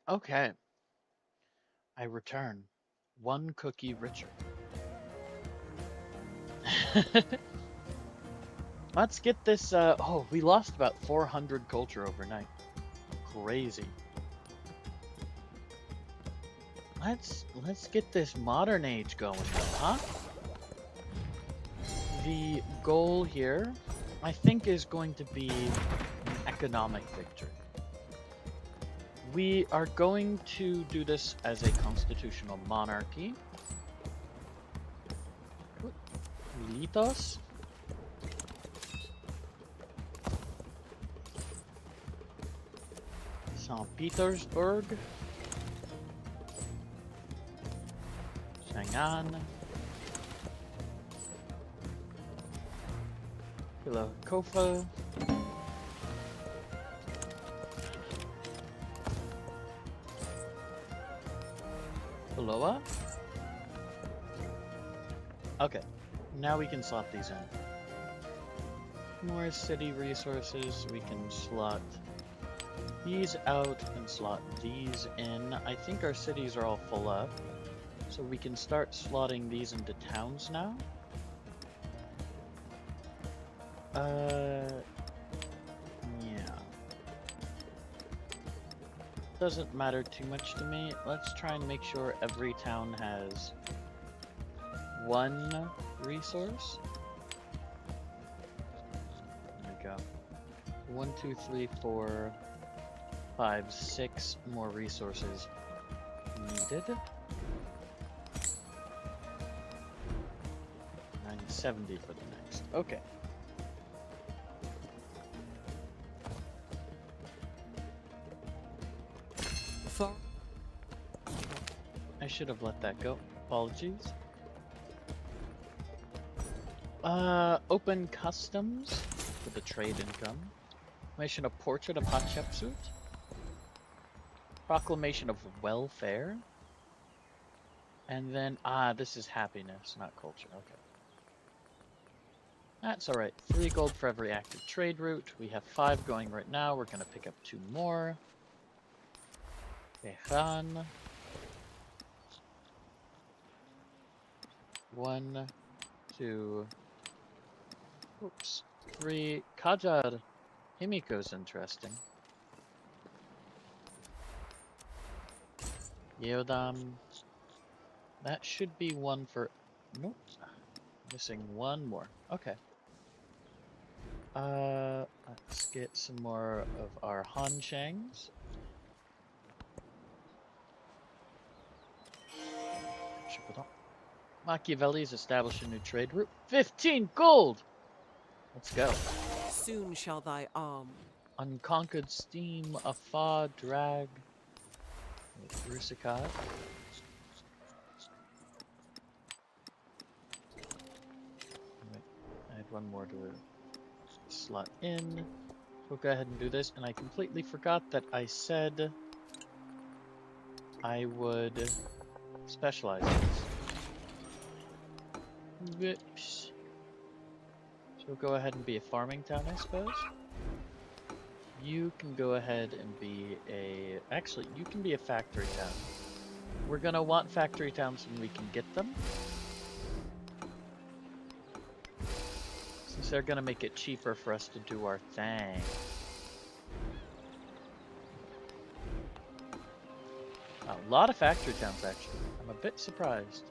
Okay. I return. One cookie richer. Let's get this. Oh, we lost about 400 culture overnight. Crazy. Let's get this modern age going though, huh? The goal here, I think, is going to be an economic victory. We are going to do this as a constitutional monarchy. Litos. St. Petersburg. Chang'an. Kofa. Beloa. Okay, now we can slot these in. More city resources, we can slot these out and slot these in. I think our cities are all full up, so we can start slotting these into towns now. Yeah. Doesn't matter too much to me. Let's try and make sure every town has one resource. There we go. 1, 2, 3, 4, 5, 6 more resources needed. 970 for the next. Okay. I should have let that go. Apologies. Open customs for the trade income. Proclamation of portrait of Hatshepsut. Proclamation of welfare. And then, this is happiness, not culture. Okay. That's alright. 3 gold for every active trade route. We have 5 going right now. We're gonna pick up 2 more. Tehran. 1, 2, oops, 3. Kajar Himiko's interesting. Yeodam. That should be 1 for... Nope. Missing 1 more. Okay. Let's get some more of our Hanshangs. Machiavelli's established a new trade route. 15 gold! Let's go. Soon shall thy arm. Unconquered steam, Afar, drag. Rusikat. I had 1 more to slot in. We'll go ahead and do this, and I completely forgot that I said I would specialize in this. Whoops. So we'll go ahead and be a farming town, I suppose. You can go ahead and be a... Actually, you can be a factory town. We're gonna want factory towns when we can get them. Since they're gonna make it cheaper for us to do our thing. A lot of factory towns, actually. I'm a bit surprised.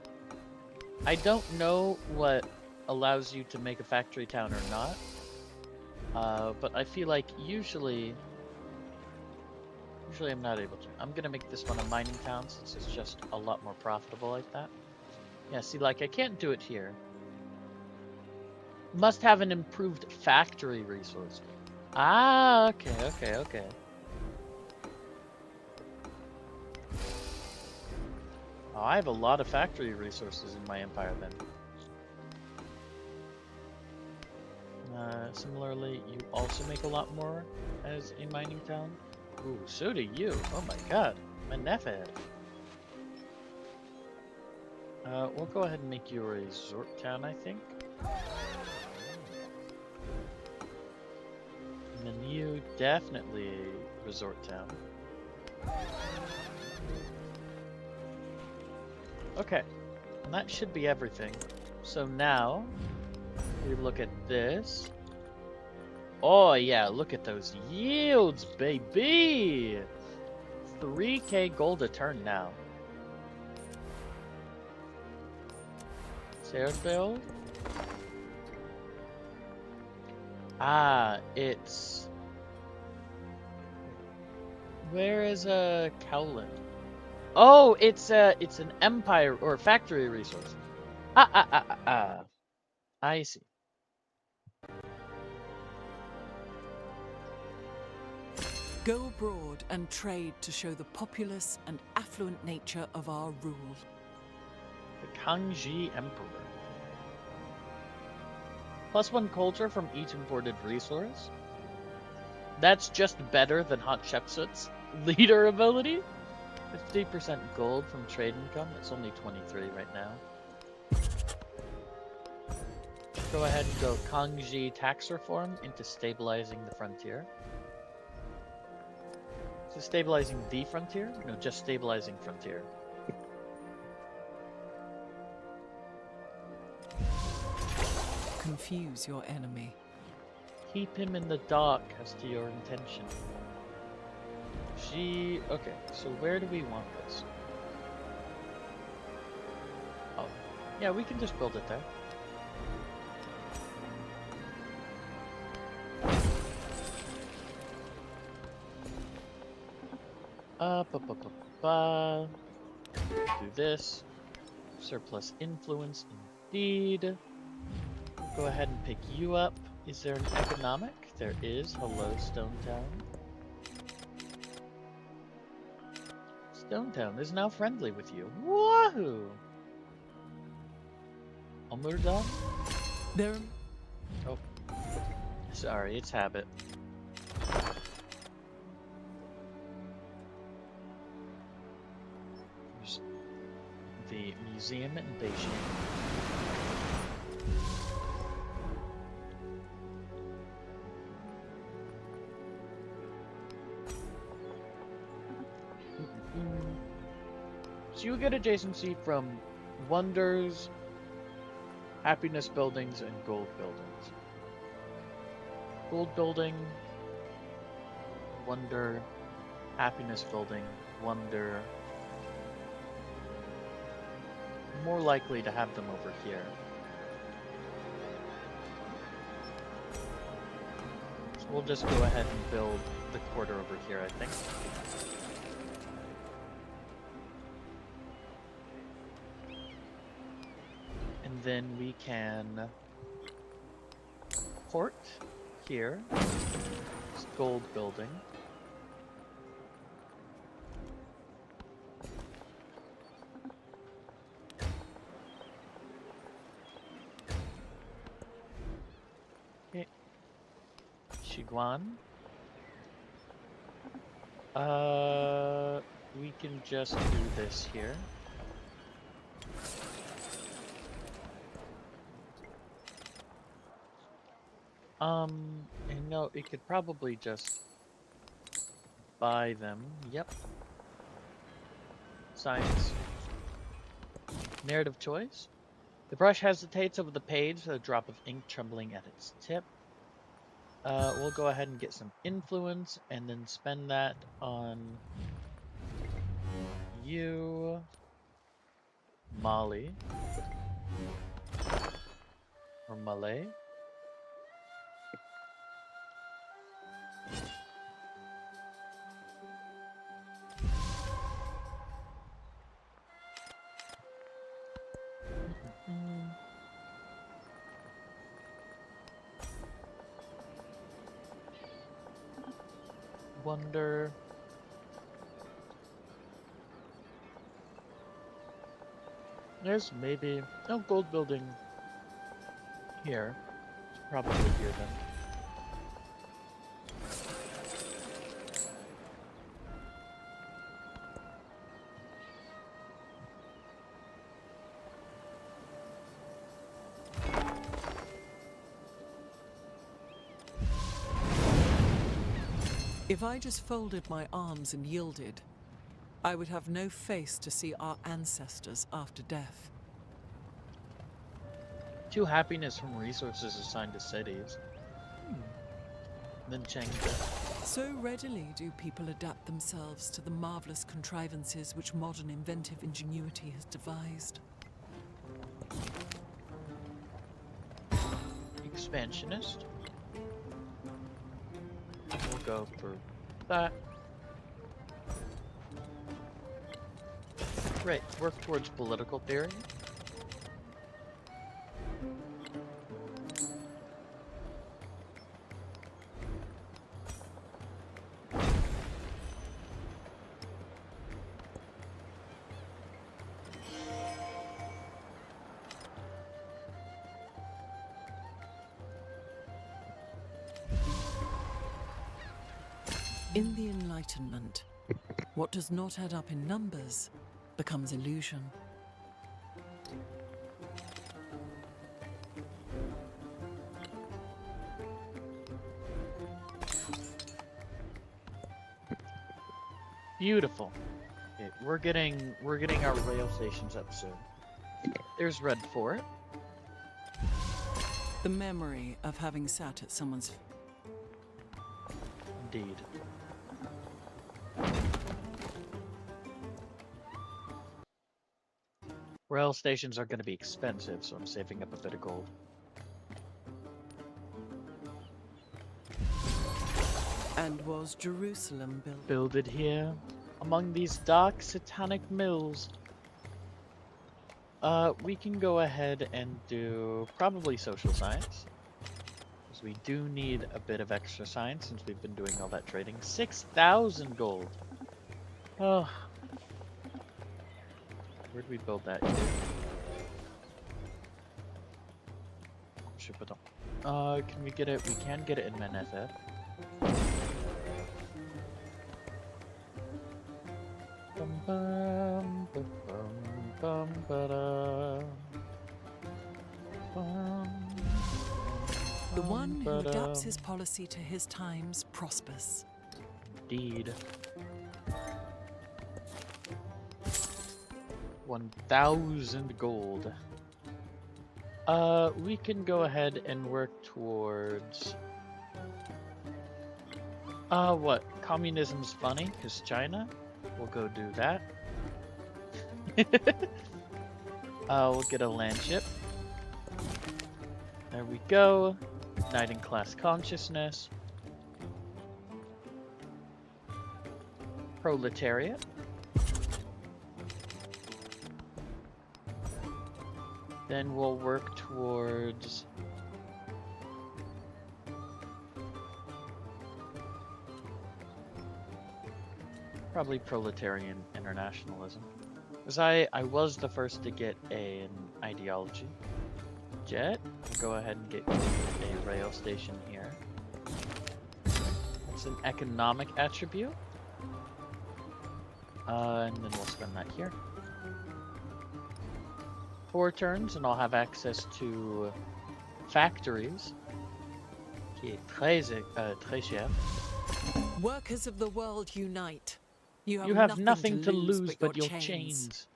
I don't know what allows you to make a factory town or not. But I feel like usually I'm not able to. I'm gonna make this one a mining town since it's just a lot more profitable like that. Yeah, see, like, I can't do it here. Must have an improved factory resource. Ah, okay. Oh, I have a lot of factory resources in my empire then. Similarly, you also make a lot more as a mining town. Ooh, so do you. Oh my god. Manefed. We'll go ahead and make you a resort town, I think. And then you, definitely a resort town. Okay, and that should be everything. So now we look at this. Oh yeah, look at those yields, baby! 3k gold a turn now. Serbuild? Ah, it's... Where is Cowland? Oh, it's an empire or factory resource. I see. Go abroad and trade to show the populous and affluent nature of our rule. The Kangxi Emperor. +1 culture from each imported resource. That's just better than Hatshepsut's leader ability. 50% gold from trade income. That's only 23 right now. Go ahead and go Kangxi tax reform into stabilizing the frontier. So stabilizing the frontier? No, just stabilizing frontier. Confuse your enemy. Keep him in the dark as to your intention. Okay, so where do we want this? Oh, yeah, we can just build it there. Do this. Surplus influence, indeed. Go ahead and pick you up. Is there an economic? There is. Hello, Stonetown. Stonetown is now friendly with you. Wahoo! Omurdan? There. Oh. Sorry, it's habit. There's the museum in Beijing. So you get adjacency from wonders, happiness buildings, and gold buildings. Gold building, wonder, happiness building, wonder. More likely to have them over here. So we'll just go ahead and build the quarter over here, I think. And then we can port here. This gold building. Okay. Shiguan. We can just do this here. And no, it could probably just buy them. Yep. Science. Narrative choice. The brush hesitates over the page with a drop of ink trembling at its tip. We'll go ahead and get some influence and then spend that on you, Molly, or Malay. Wonder. There's maybe no gold building here. It's probably here then. If I just folded my arms and yielded, I would have no face to see our ancestors after death. 2 happiness from resources assigned to cities. Then change it. So readily do people adapt themselves to the marvelous contrivances which modern inventive ingenuity has devised. Expansionist. We'll go for that. Right, work towards political theory. In the Enlightenment, what does not add up in numbers becomes illusion. Beautiful. Okay, we're getting our rail stations up soon. There's red for it. The memory of having sat at someone's... Indeed. Rail stations are going to be expensive, so I'm saving up a bit of gold. And was Jerusalem built? Builded here, among these dark satanic mills. We can go ahead and do probably social science. Because we do need a bit of extra science since we've been doing all that trading. 6,000 gold. Oh. Where'd we build that? Can we get it? We can get it in Manetha. Bum bum bum bum ba-da. The one who adapts his policy to his times prospers. Indeed. 1,000 gold. We can go ahead and work towards... what? Communism's funny, because China? We'll go do that. We'll get a land ship. There we go. Igniting class consciousness. Proletariat. Then we'll work towards... probably proletarian internationalism. Because I was the first to get an ideology. Jet, we'll go ahead and get a rail station here. It's an economic attribute. And then we'll spend that here. 4 turns and I'll have access to factories. Qui est très cher. Workers of the world unite. You have nothing to lose but your chains.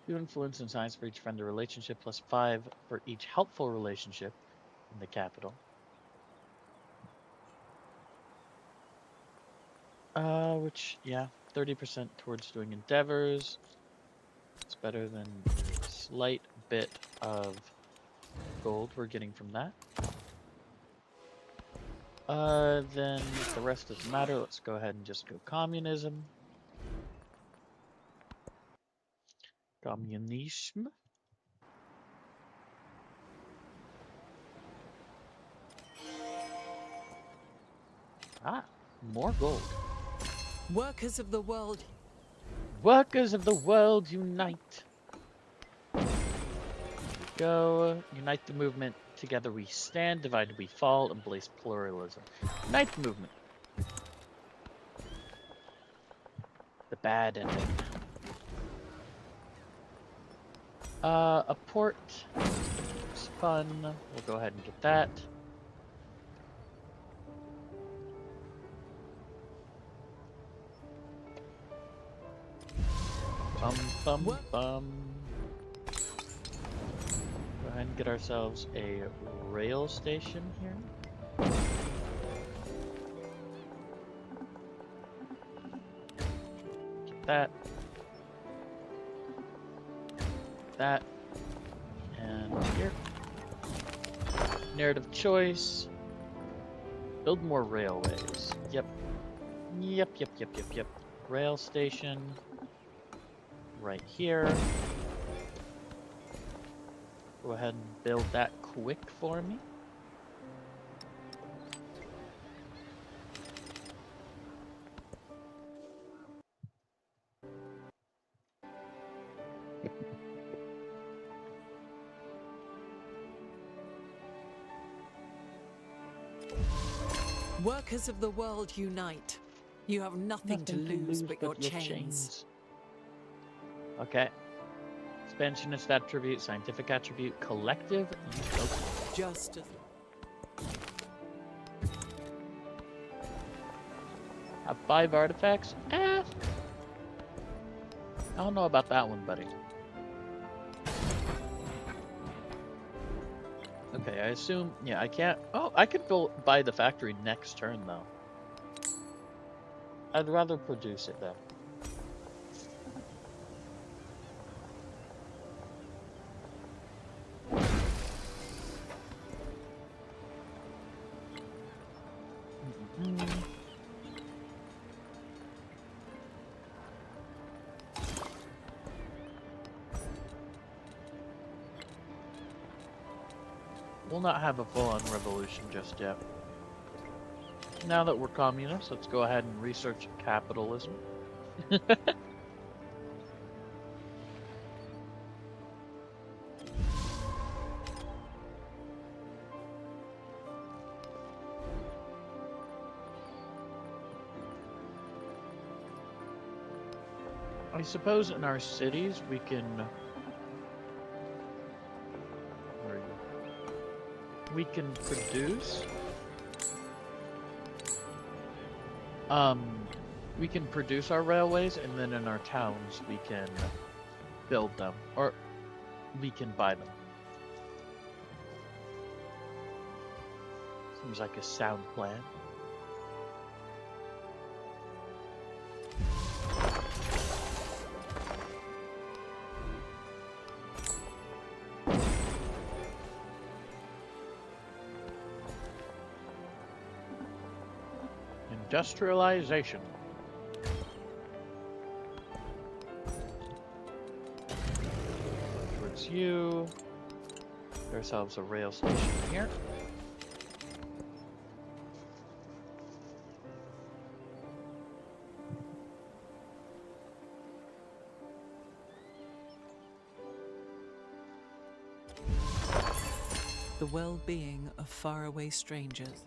You influence in science for each friendly relationship, plus 5 for each helpful relationship in the capital. Which, yeah, 30% towards doing endeavors. It's better than a slight bit of gold we're getting from that. Then the rest doesn't matter. Let's go ahead and just go communism. Communism. Ah, more gold. Workers of the world. Workers of the world unite. Go, unite the movement. Together we stand, divided we fall, embrace pluralism. Unite the movement. The bad ending. A port. It's fun. We'll go ahead and get that. Bum bum What? bum. Go ahead and get ourselves a rail station here. Get that. That. And here. Narrative choice. Build more railways. Yep. Yep. Rail station. Right here. Go ahead and build that quick for me. Workers of the world unite. You have nothing to lose but your chains. Okay. Expansionist attribute, scientific attribute, collective utopia. Justice. Have 5 artifacts? I don't know about that one, buddy. Okay, I assume, yeah, I can't. Oh, I could buy the factory next turn, though. I'd rather produce it, though. We'll not have a full-on revolution just yet. Now that we're communists, let's go ahead and research capitalism. I suppose in our cities we can... Where are you? We can produce... we can produce our railways, and then in our towns we can build them, or we can buy them. Seems like a sound plan. Industrialization. Towards you. Get ourselves a rail station here. The well-being of faraway strangers.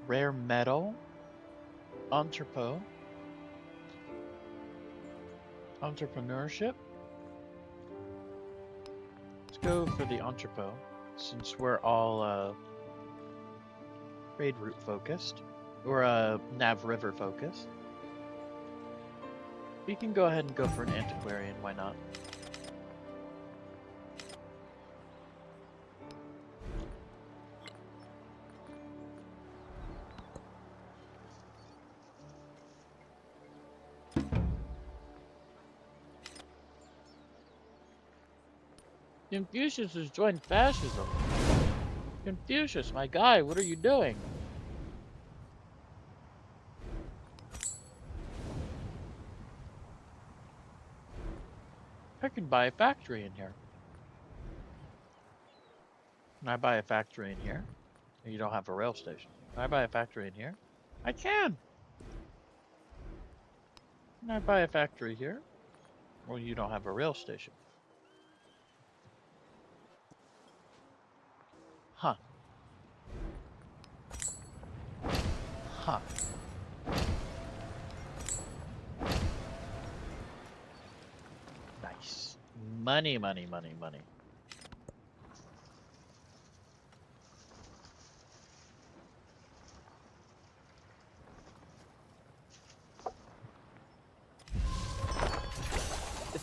Rare metal. Entrepot. Entrepreneurship. Let's go for the entrepot, since we're all trade route focused, or Nav River focused. We can go ahead and go for an antiquarian, why not? Confucius has joined fascism. Confucius, my guy, what are you doing? I can buy a factory in here. Can I buy a factory in here? You don't have a rail station. Can I buy a factory in here? I can! Can I buy a factory here? Well, you don't have a rail station. Huh. Huh. Nice. Money, money, money, money.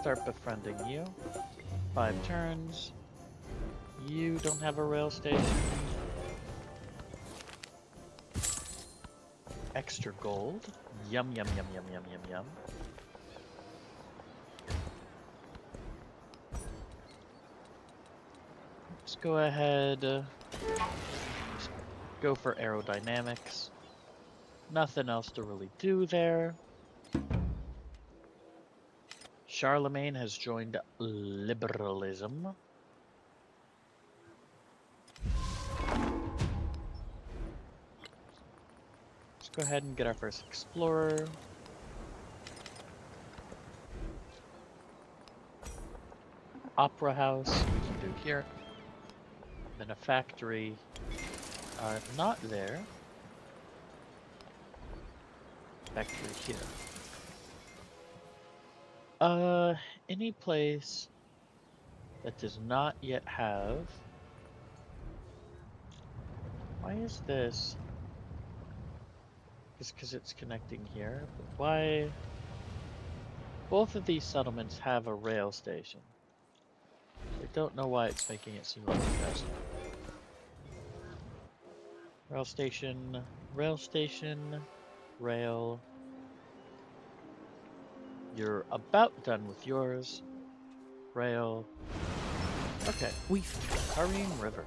start befriending you. 5 turns. You don't have a rail station. Extra gold. Yum, yum, yum, yum, yum, yum, yum. Let's go ahead. Just go for aerodynamics. Nothing else to really do there. Charlemagne has joined liberalism. Let's go ahead and get our first explorer. Opera house, we can do here. Then a factory, not there. Factory here. Any place that does not yet have. Why is this? Just because it's connecting here, but why? Both of these settlements have a rail station. I don't know why it's making it seem like it doesn't. Rail station, rail station, rail. You're about done with yours. Rail. Okay. Hurrying river.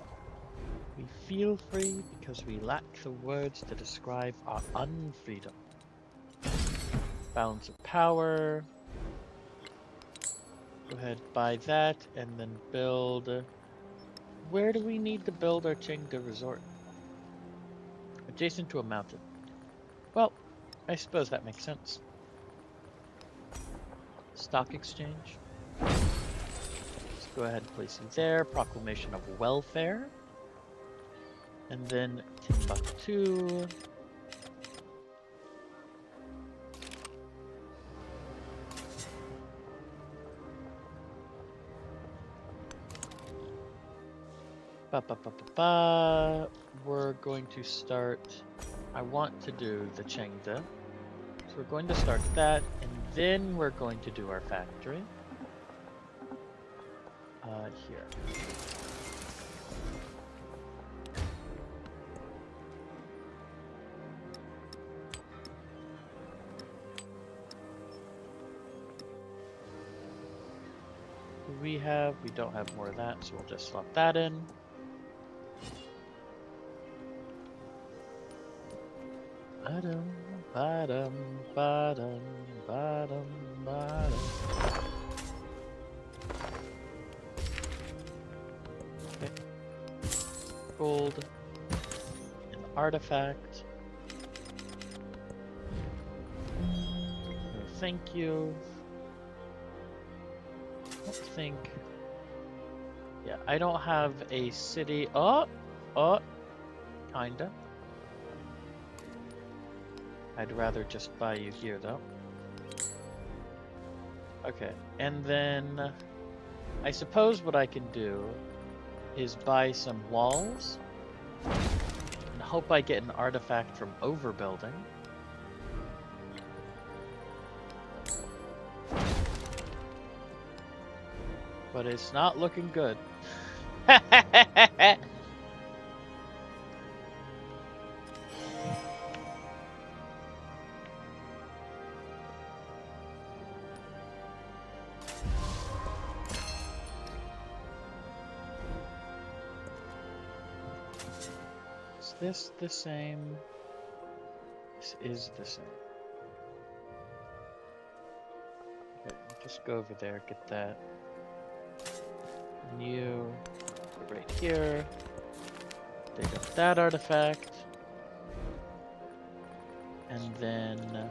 We feel free because we lack the words to describe our unfreedom. Balance of power. Go ahead, buy that, and then build. Where do we need to build our Chengde resort? Adjacent to a mountain. Well, I suppose that makes sense. Stock exchange. Let's go ahead and place you there. Proclamation of welfare. And then Timbuktu. We're going to start. I want to do the Chengde. So we're going to start that, and then we're going to do our factory. Here. We don't have more of that, so we'll just slot that in. Ba-dum, ba-dum, ba-dum, ba-dum, ba-dum. Okay. Gold. An artifact. No, thank you. I don't think. Yeah, I don't have a city. Kinda. I'd rather just buy you here, though. Okay, and then I suppose what I can do is buy some walls and hope I get an artifact from overbuilding. But it's not looking good. Is this the same? This is the same. Okay, just go over there, get that. You go right here. Dig up that artifact. And then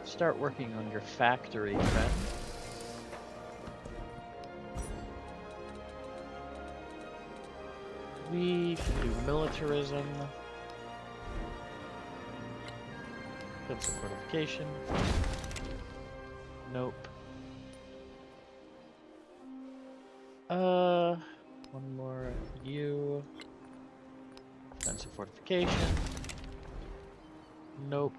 start working on your factory, friend. We can do militarism. Defensive fortification. Nope. One more. You. Defensive fortification. Nope.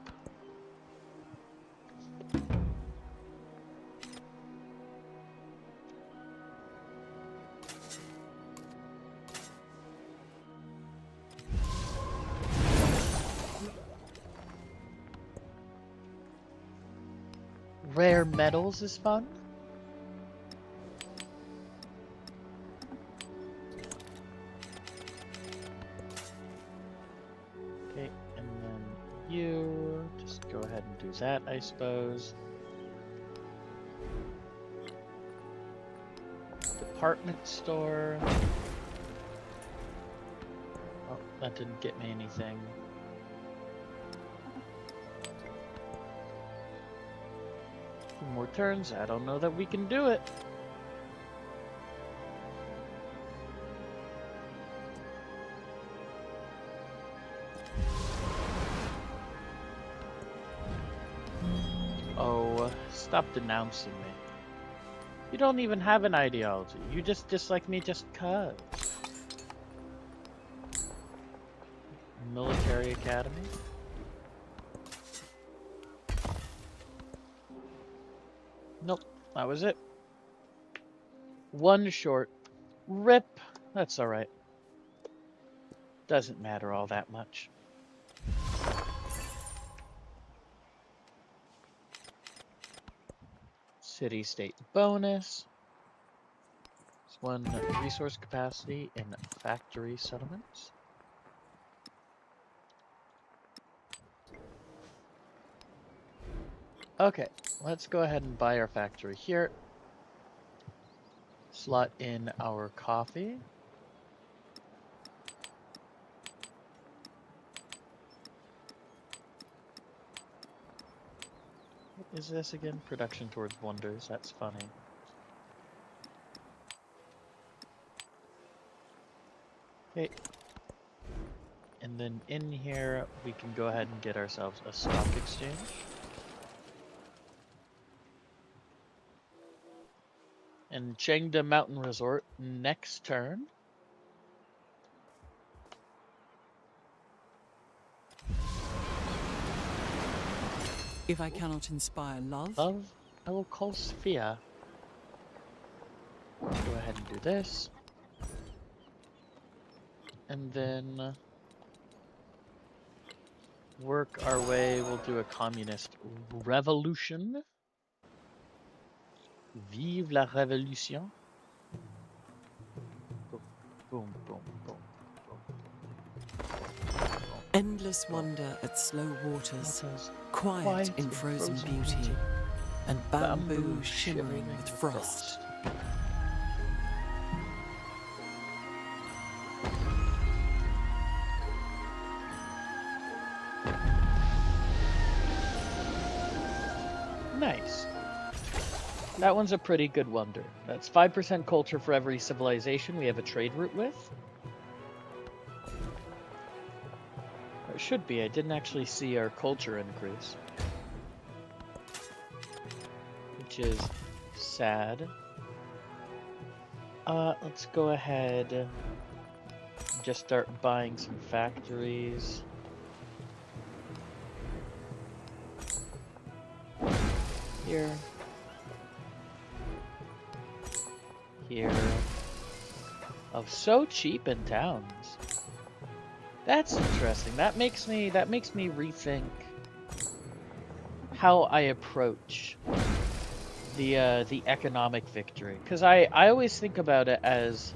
rare metals is fun. Okay, and then you just go ahead and do that, I suppose. Department store. Oh, that didn't get me anything. Two more turns. I don't know that we can do it. Oh, stop denouncing me. You don't even have an ideology. You just dislike me just 'cause. Military Academy. Nope, that was it. One short. Rip. That's alright. Doesn't matter all that much. City state bonus. It's one resource capacity in factory settlements. Okay, let's go ahead and buy our factory here. Slot in our coffee. What is this again? Production towards wonders. That's funny. Okay. And then in here, we can go ahead and get ourselves a stock exchange. And Chengda Mountain Resort next turn. If I cannot inspire love, I will call Sophia. Go ahead and do this. And then work our way. We'll do a communist revolution. Vive la révolution. Boom, boom, boom, boom, boom. endless wonder at slow waters, quiet in frozen beauty, and bamboo shimmering with frost. Nice. That one's a pretty good wonder. That's 5% culture for every civilization we have a trade route with. Or it should be. I didn't actually see our culture increase, which is sad. Let's go ahead and just start buying some factories. Here. Here. Oh, so cheap in towns. That's interesting. That makes me rethink how I approach the economic victory. Because I always think about it as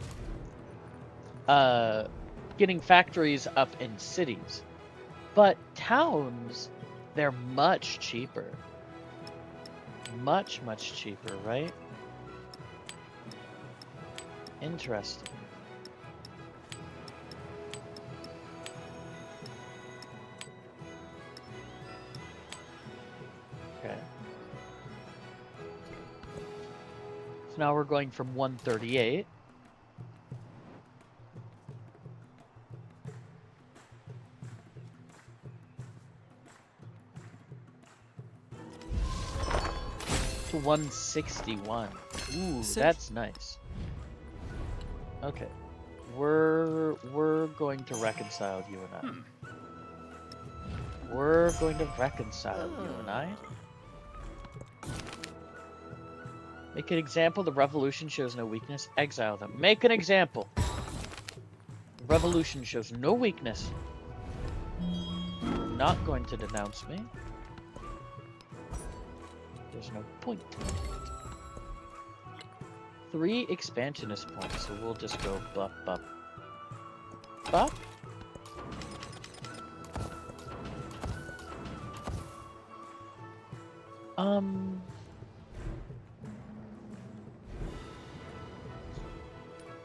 getting factories up in cities. But towns, they're much cheaper. Much cheaper, right? Interesting. Okay. So now we're going from 138. To 161. Ooh, that's nice. Okay. We're going to reconcile, you and I. We're going to reconcile, you and I. Make an example. The revolution shows no weakness. Exile them. Make an example. The revolution shows no weakness. Not going to denounce me. there's no point to it. 3 expansionist points, so we'll just go bop, bop, bop.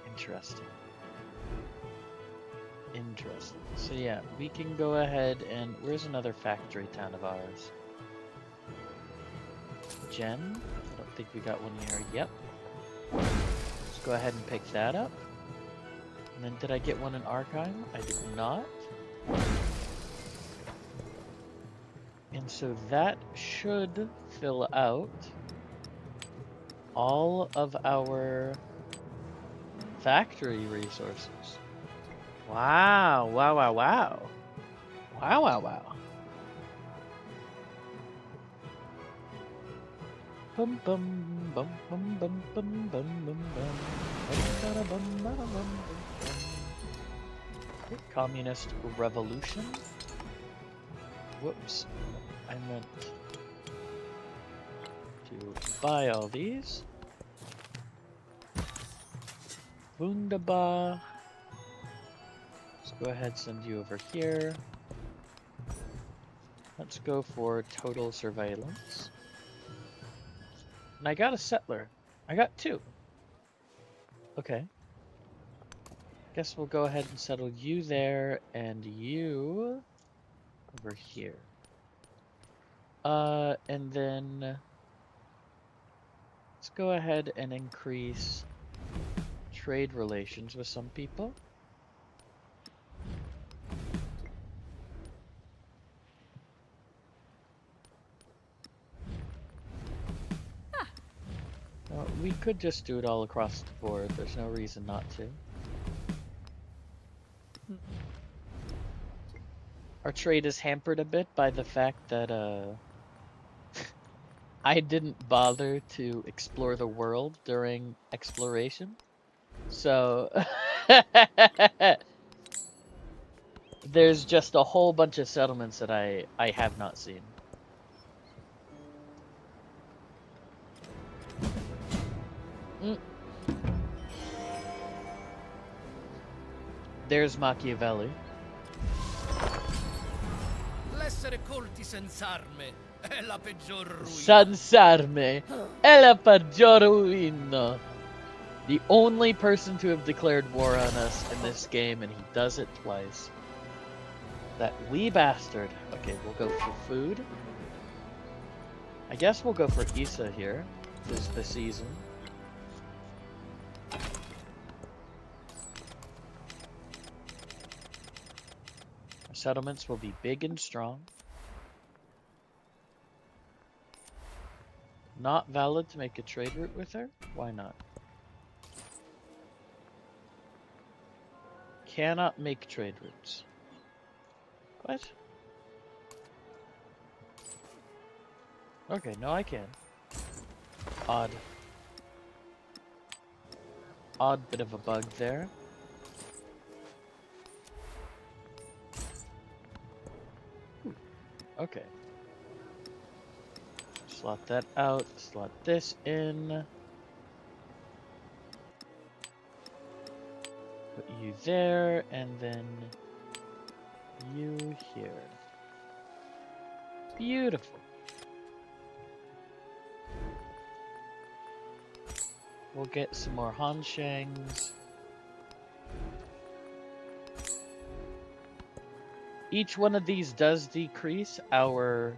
Interesting. Interesting. So yeah, we can go ahead and... Where's another factory town of ours? Jen? I don't think we got one here. Yep. Let's go ahead and pick that up. And then did I get one in Archive? I did not. And so that should fill out all of our factory resources. Wow, wow, wow, wow. Wow, wow, wow. Bum bum bum bum bum bum bum bum bum bum bum bum bum. Communist revolution. Whoops. I meant to buy all these. Wunderbar. Let's go ahead and send you over here. Let's go for total surveillance. And I got a settler. I got 2. Okay. Guess we'll go ahead and settle you there and you over here. And then let's go ahead and increase trade relations with some people. We could just do it all across the board. There's no reason not to. Our trade is hampered a bit by the fact that I didn't bother to explore the world during exploration. So there's just a whole bunch of settlements that I have not seen. There's Machiavelli. L'essere colti senz'arme è la peggior ruina. Sensarme è la peggior ruina. The only person to have declared war on us in this game, and he does it twice. That wee bastard. Okay, we'll go for food. I guess we'll go for Isa here. This is the season. Our settlements will be big and strong. Not valid to make a trade route with her? Why not? Cannot make trade routes. What? Okay, no I can. Odd. Odd bit of a bug there. Okay. Slot that out, slot this in. Put you there, and then you here. Beautiful. We'll get some more Hanshangs. Each one of these does decrease our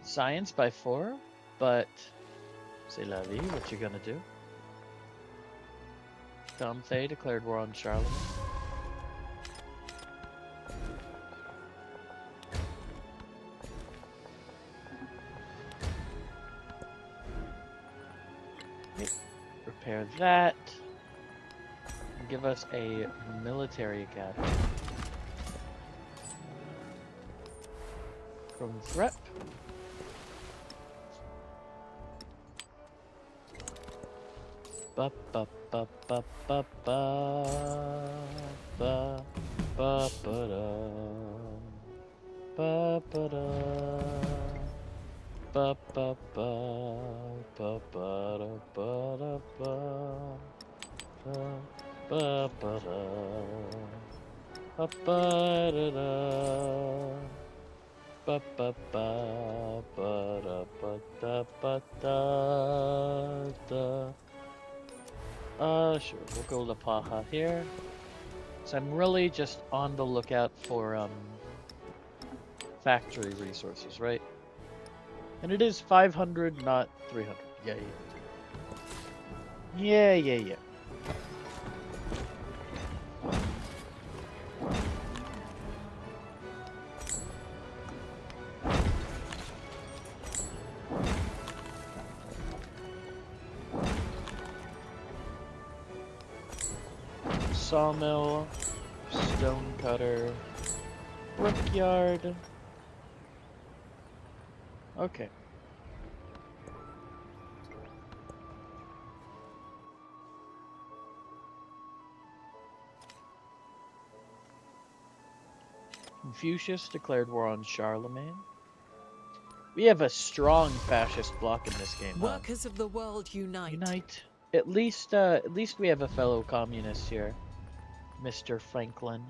science by 4, but c'est la vie, what you gonna do? Domthay declared war on Charlemagne. Repair that. And give us a military academy. From Threp. Ba ba ba ba ba ba ba ba ba da ba ba da ba ba ba ba ba da ba da ba ba ba da ba ba da da ba ba ba ba da ba da ba da da. Sure, we'll go to Paha here. So I'm really just on the lookout for factory resources, right? And it is 500, not 300. Yeah, yeah. Yeah, yeah, yeah. Sawmill, stone cutter, brickyard. Okay. Confucius declared war on Charlemagne. We have a strong fascist bloc in this game. Workers of the world unite. Unite. At least we have a fellow communist here, Mr. Franklin.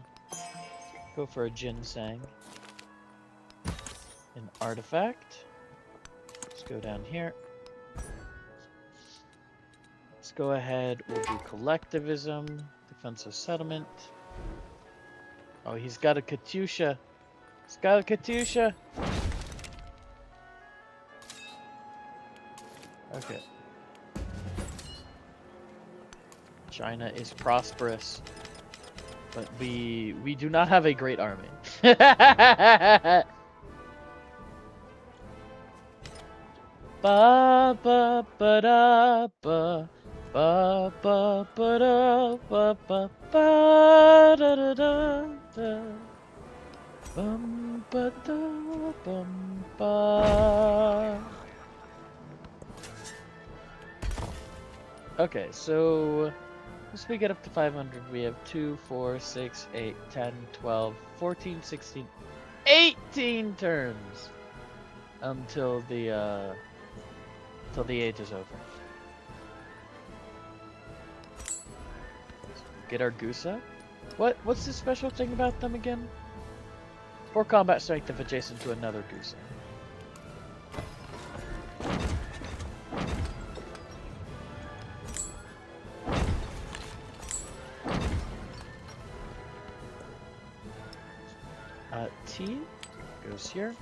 Go for a ginseng. An artifact. Let's go down here. Let's go ahead. We'll do collectivism, defensive settlement. Oh, he's got a Katyusha. He's got a Katyusha. Okay. China is prosperous, but we do not have a great army. Ba ba ba da ba ba ba ba da ba ba ba da da da da bum ba da bum ba. Okay, so once we get up to 500, we have 2, 4, 6, 8, 10, 12, 14, 16, 18 turns until the age is over. Get our goose up. What's the special thing about them again? 4 combat strength if adjacent to another goose. T goes here.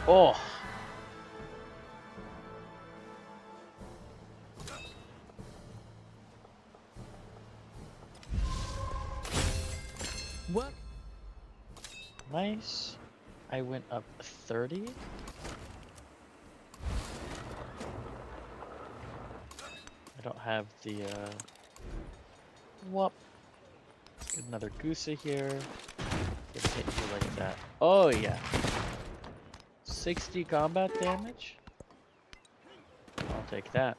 Oh. What? Nice. I went up 30. I don't have the whoop. Let's get another Gusa here. Get hit you like that. Oh yeah. 60 combat damage. I'll take that.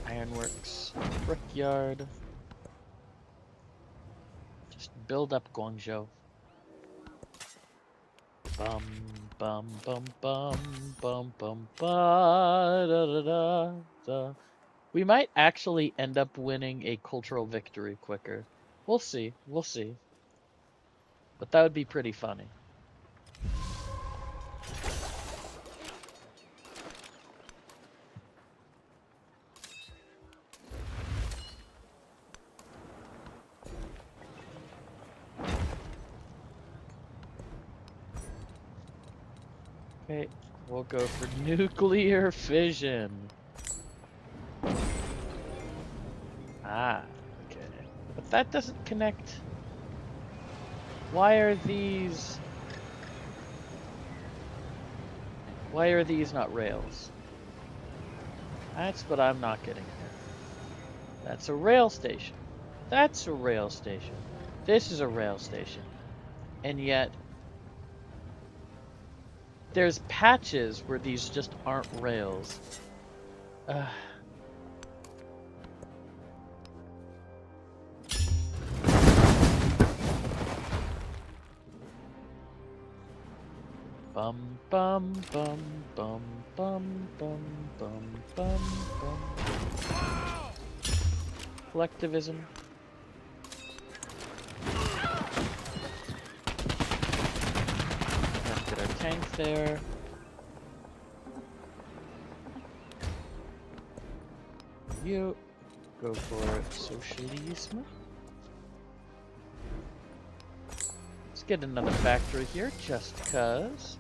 Ironworks, brickyard. Just build up Guangzhou. Bum bum bum bum bum bum ba da da da da. We might actually end up winning a cultural victory quicker. We'll see. We'll see. But that would be pretty funny. Okay, we'll go for nuclear fission. Ah, okay. But that doesn't connect. Why are these not rails? That's what I'm not getting here. That's a rail station. That's a rail station. This is a rail station. And yet there's patches where these just aren't rails. Bum bum bum bum bum bum bum bum bum. Collectivism. Let's get our tank there. You go for socialism. Let's get another factory here, just cuz.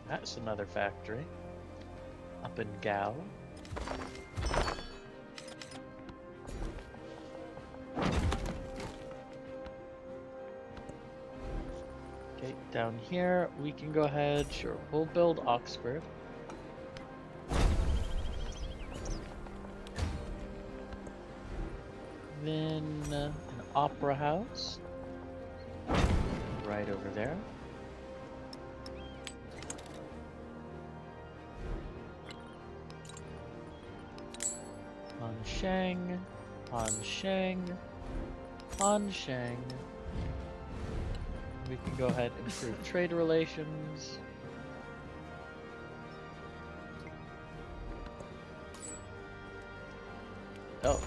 That's another factory. Up in Gao. Okay, down here we can go ahead, sure, we'll build Oxford. Then an opera house. Right over there. Hansheng, Hansheng, Hansheng. We can go ahead and improve trade relations. Oh,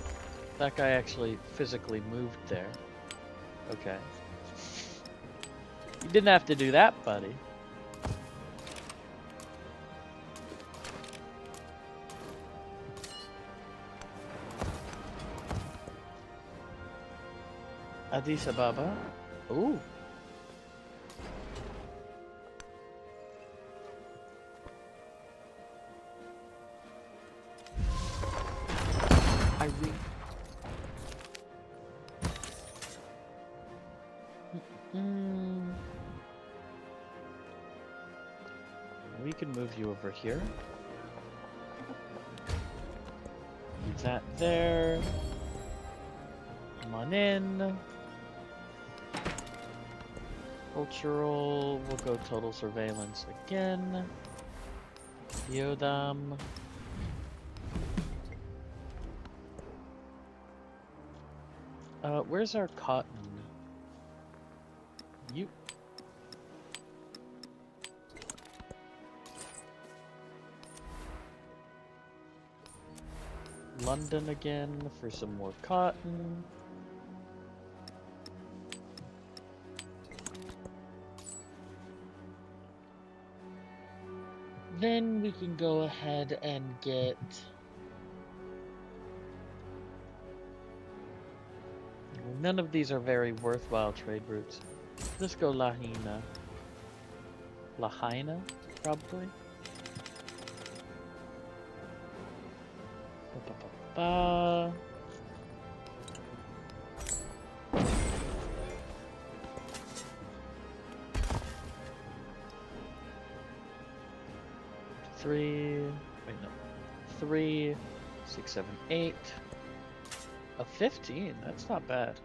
that guy actually physically moved there. Okay. You didn't have to do that, buddy. Addis Ababa. Ooh. Irene. We can move you over here. Leave that there. Come on in. Cultural, we'll go total surveillance again. Yodam. Where's our cotton? You. London again for some more cotton. Then we can go ahead and get none of these are very worthwhile trade routes. Let's go Lahaina. Lahaina, probably. Ba-ba-ba-ba. Three, wait no, 3, 6, 7, 8, a 15, that's not bad.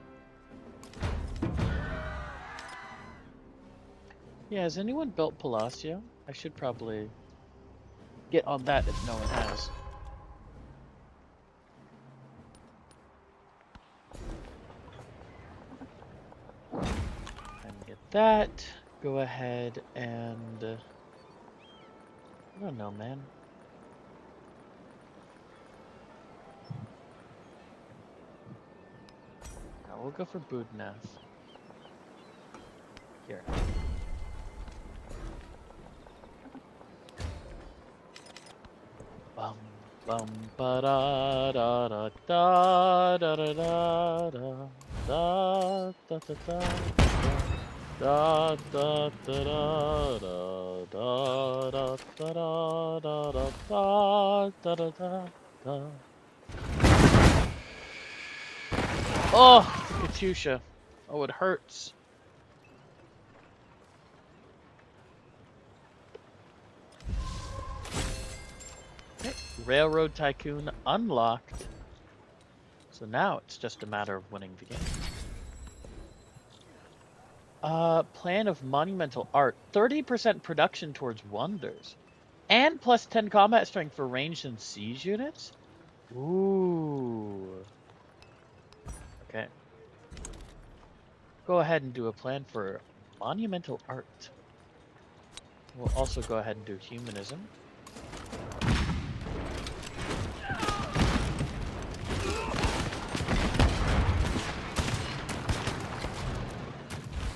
Yeah, has anyone built Palacio? I should probably get on that if no one has. And get that, go ahead and... I don't know, man. No, we'll go for Budnath. Here. Bum bum ba da da da da da da da da da da da. Da da da da da da da da da da da da da da. Oh, Katusha. Oh, it hurts. Okay. Railroad Tycoon unlocked. So now it's just a matter of winning the game. Plan of monumental art. 30% production towards wonders. And plus 10 combat strength for ranged and siege units? Ooh. Okay. Go ahead and do a plan for monumental art. We'll also go ahead and do humanism.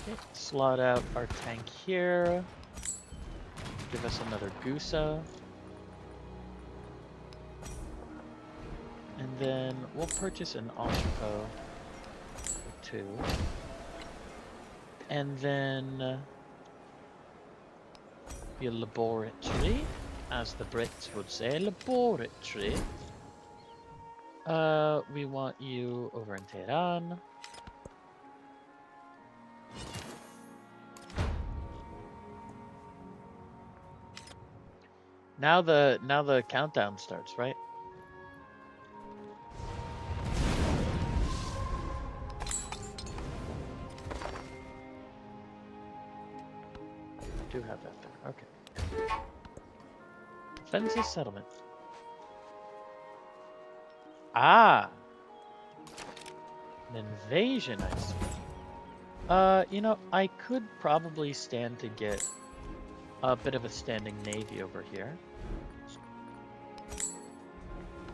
Okay, slot out our tank here. Give us another Gusa. And then we'll purchase an Entrepot or 2. And then your laboratory, as the Brits would say, laboratory. We want you over in Tehran. Now the countdown starts, right? Do have that there. Okay. Defensive settlement. Ah! An invasion, I see. You know, I could probably stand to get a bit of a standing navy over here.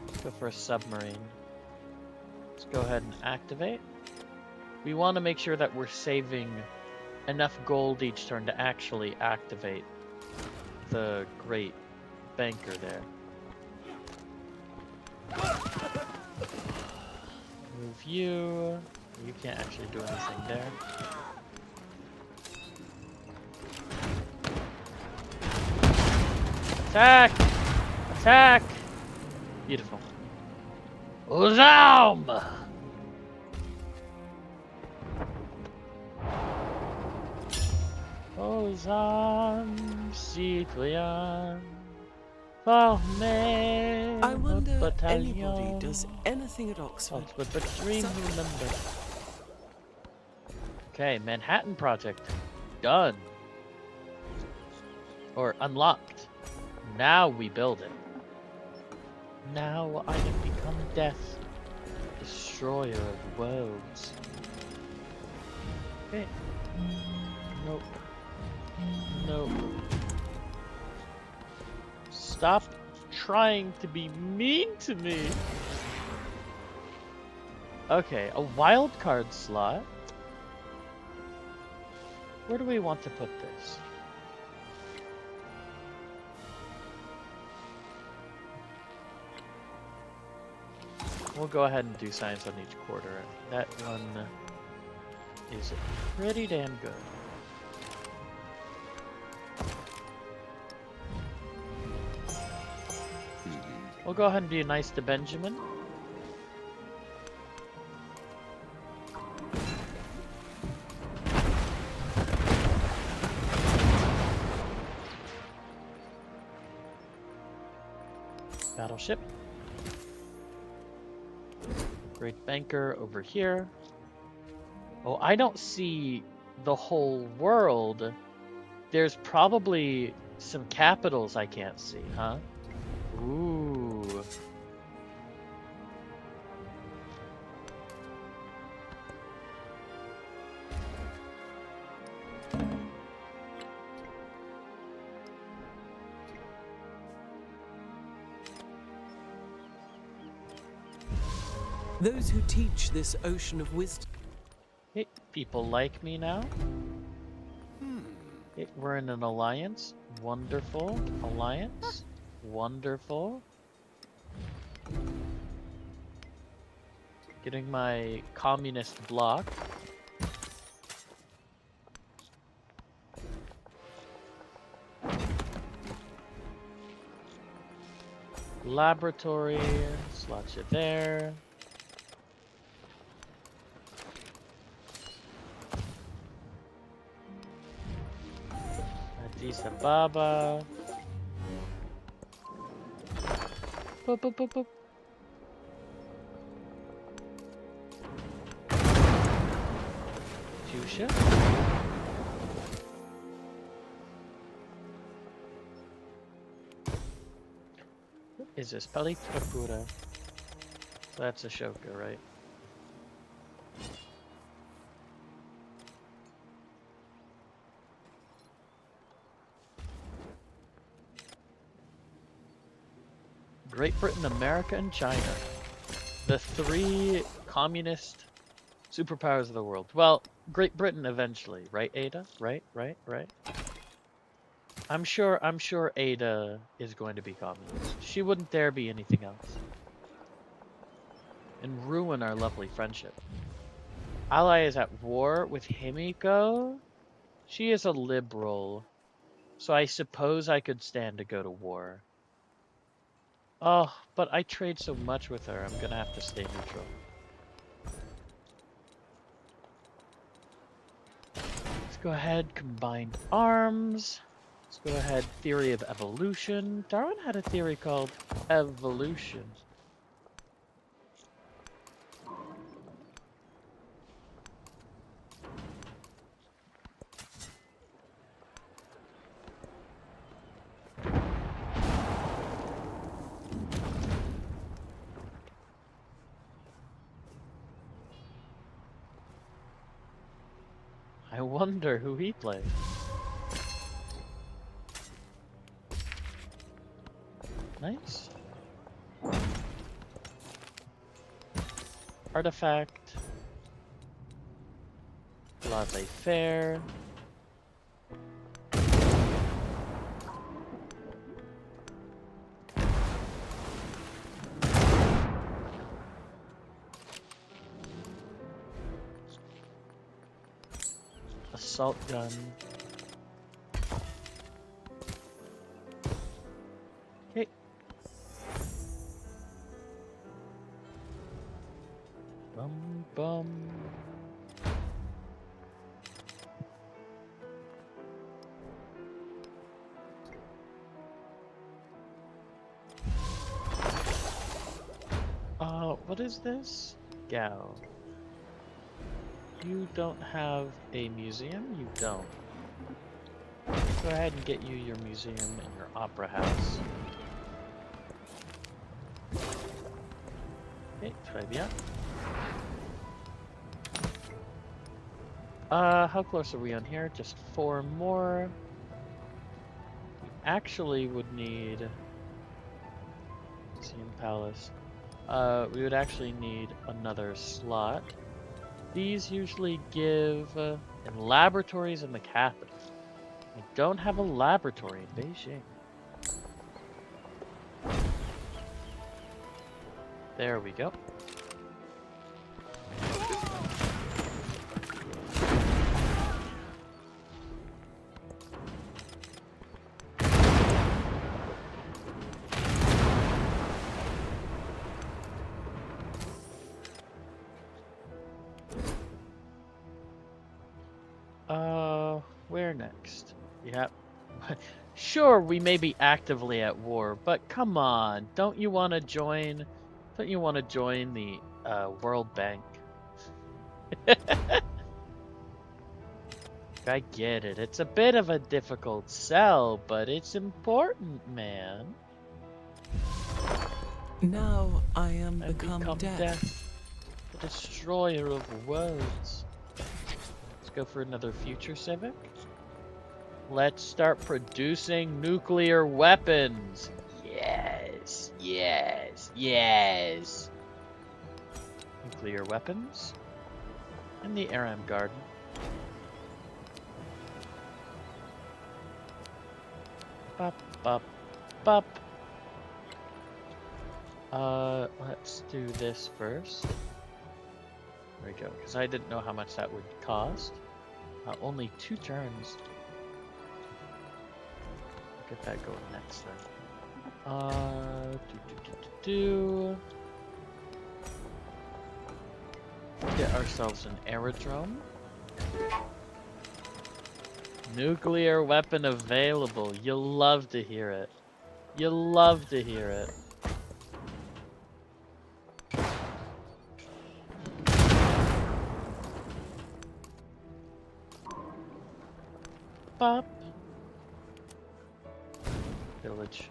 Let's go for a submarine. Let's go ahead and activate. We want to make sure that we're saving enough gold each turn to actually activate the great banker there. Move you. You can't actually do anything there. Attack! Attack! Beautiful. Uzam! Uzam, citoyen, formez I wonder if notre anybody bataillon. does anything at Oxford. But dream remember. Okay, Manhattan Project. Done. Or unlocked. Now we build it. Now I have become death, destroyer of worlds. Okay. Nope. Nope. Stop trying to be mean to me. Okay, a wild card slot. Where do we want to put this? We'll go ahead and do science on each quarter. That one is pretty damn good. We'll go ahead and be nice to Benjamin. Battleship. Great banker over here. Oh, I don't see the whole world. There's probably some capitals I can't see, huh? Ooh. Those who teach this ocean of wisdom. Hey, people like me now. Hey, we're in an alliance. Wonderful. Alliance. Wonderful. Getting my communist bloc. Laboratory. Slot you there. Addis Ababa. Boop, boop, boop, boop. Fuchsia. is this? Palitrapura. So that's Ashoka, right? Great Britain, America, and China. The three communist superpowers of the world. Well, Great Britain eventually, right, Ada? Right. I'm sure Ada is going to be communist. She wouldn't dare be anything else. And ruin our lovely friendship. Ally is at war with Himiko. She is a liberal. So I suppose I could stand to go to war. Oh, but I trade so much with her, I'm gonna have to stay neutral. Let's go ahead, combined arms. Let's go ahead, theory of evolution. Darwin had a theory called evolution. I wonder who he played. Nice. Artifact. Laissez-faire. Assault gun. Okay. Bum bum. What is this? Gao. You don't have a museum? You don't. Go ahead and get you your museum and your opera house. Okay, très bien. How close are we on here? Just 4 more. We actually would need Museum Palace. We would actually need another slot. These usually give in laboratories in the capital. I don't have a laboratory in Beijing. There we go. Where next? Yep. Sure, we may be actively at war, but come on, don't you want to join? Don't you want to join the World Bank? I get it. It's a bit of a difficult sell, but it's important, man. Now I am And become death. the destroyer of worlds. Let's go for another future civic. Let's start producing nuclear weapons. Yes, yes, yes. Nuclear weapons. In the Aram Garden. Bop, bop, bop. Let's do this first. There we go, because I didn't know how much that would cost. Only 2 turns. Get that going next then. Get ourselves an aerodrome. Nuclear weapon available. You'll love to hear it. You'll love to hear it. Pop. Village.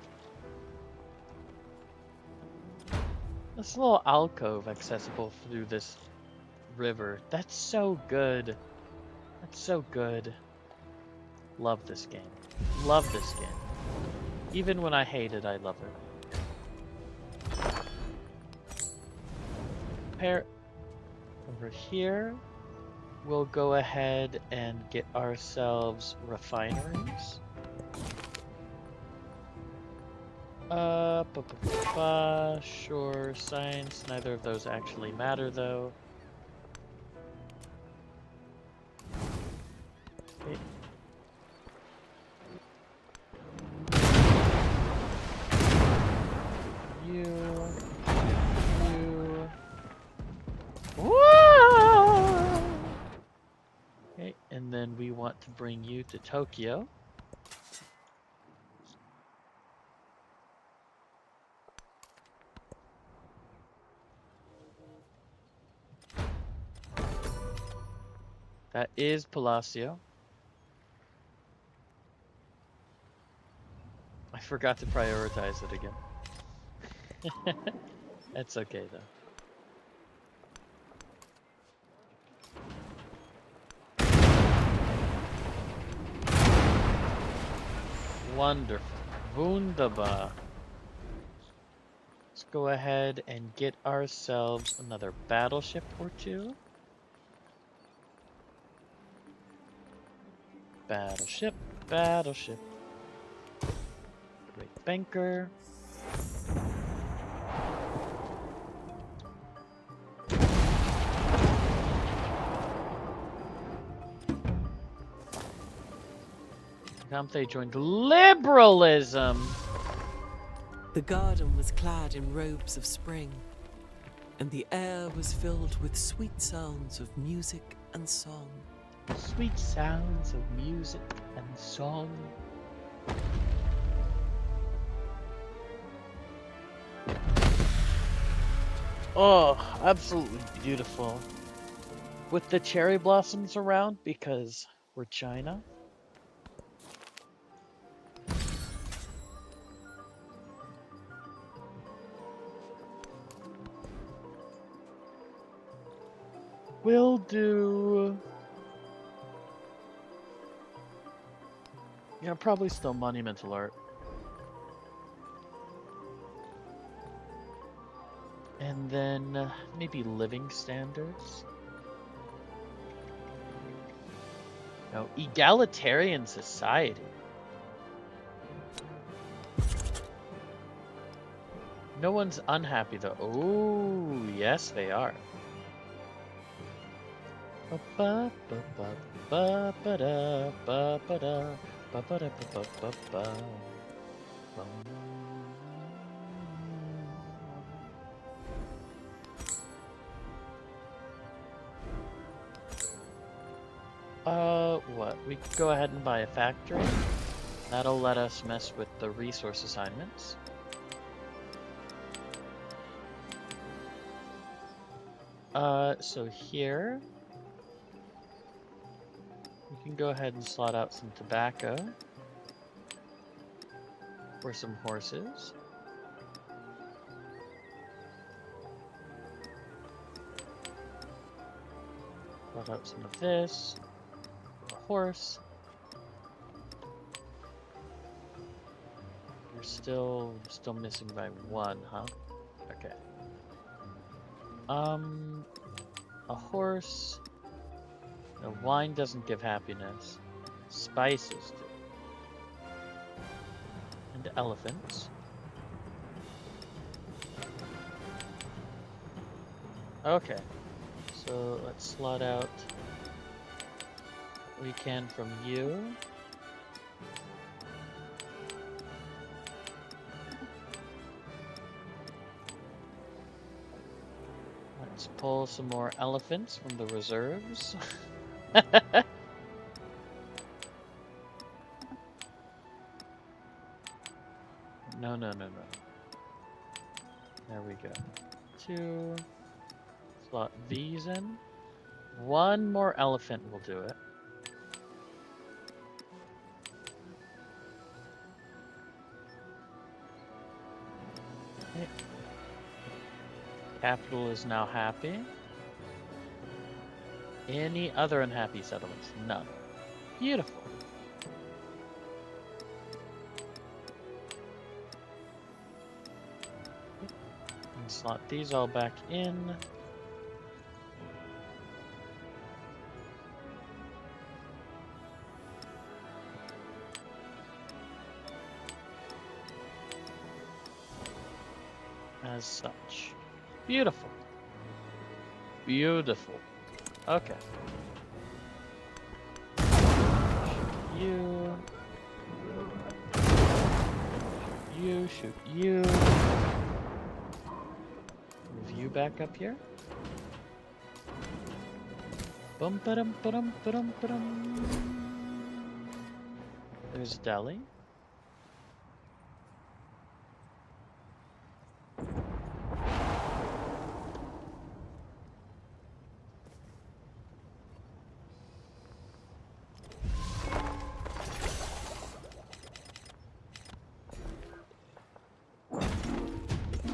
This little alcove accessible through this river. That's so good. That's so good. Love this game. Love this game. Even when I hate it, I love it. Pair over here. We'll go ahead and get ourselves refineries. Sure, science. Neither of those actually matter, though. Okay. You. Whoa! Okay, and then we want to bring you to Tokyo. That is Palacio. I forgot to prioritize it again. That's okay though. Wonderful. Wunderbar. Let's go ahead and get ourselves another battleship or two. Battleship, battleship. Great banker. They joined liberalism. The garden was clad in robes of spring, and the air was filled with sweet sounds of music and song. Sweet sounds of music and song. Oh, absolutely beautiful. With the cherry blossoms around because we're China. We'll do... Yeah, probably still monumental art. And then maybe living standards. No, egalitarian society. No one's unhappy though. Oh, yes they are. What? We could go ahead and buy a factory. That'll let us mess with the resource assignments. So here, we can go ahead and slot out some tobacco for some horses. Slot out some of this, a horse. You're still missing by one, huh? Okay. A horse. No, wine doesn't give happiness. Spices do. And elephants. Okay. So let's slot out what we can from you. Let's pull some more elephants from the reserves. No. There we go. 2. Slot these in. 1 more elephant will do it. Okay. Capital is now happy. Any other unhappy settlements? None. Beautiful. And slot these all back in. As such. Beautiful. Beautiful. Okay. You. You, shoot you. Move you back up here. Bum ba-dum ba-dum ba-dum ba-dum. There's Delhi.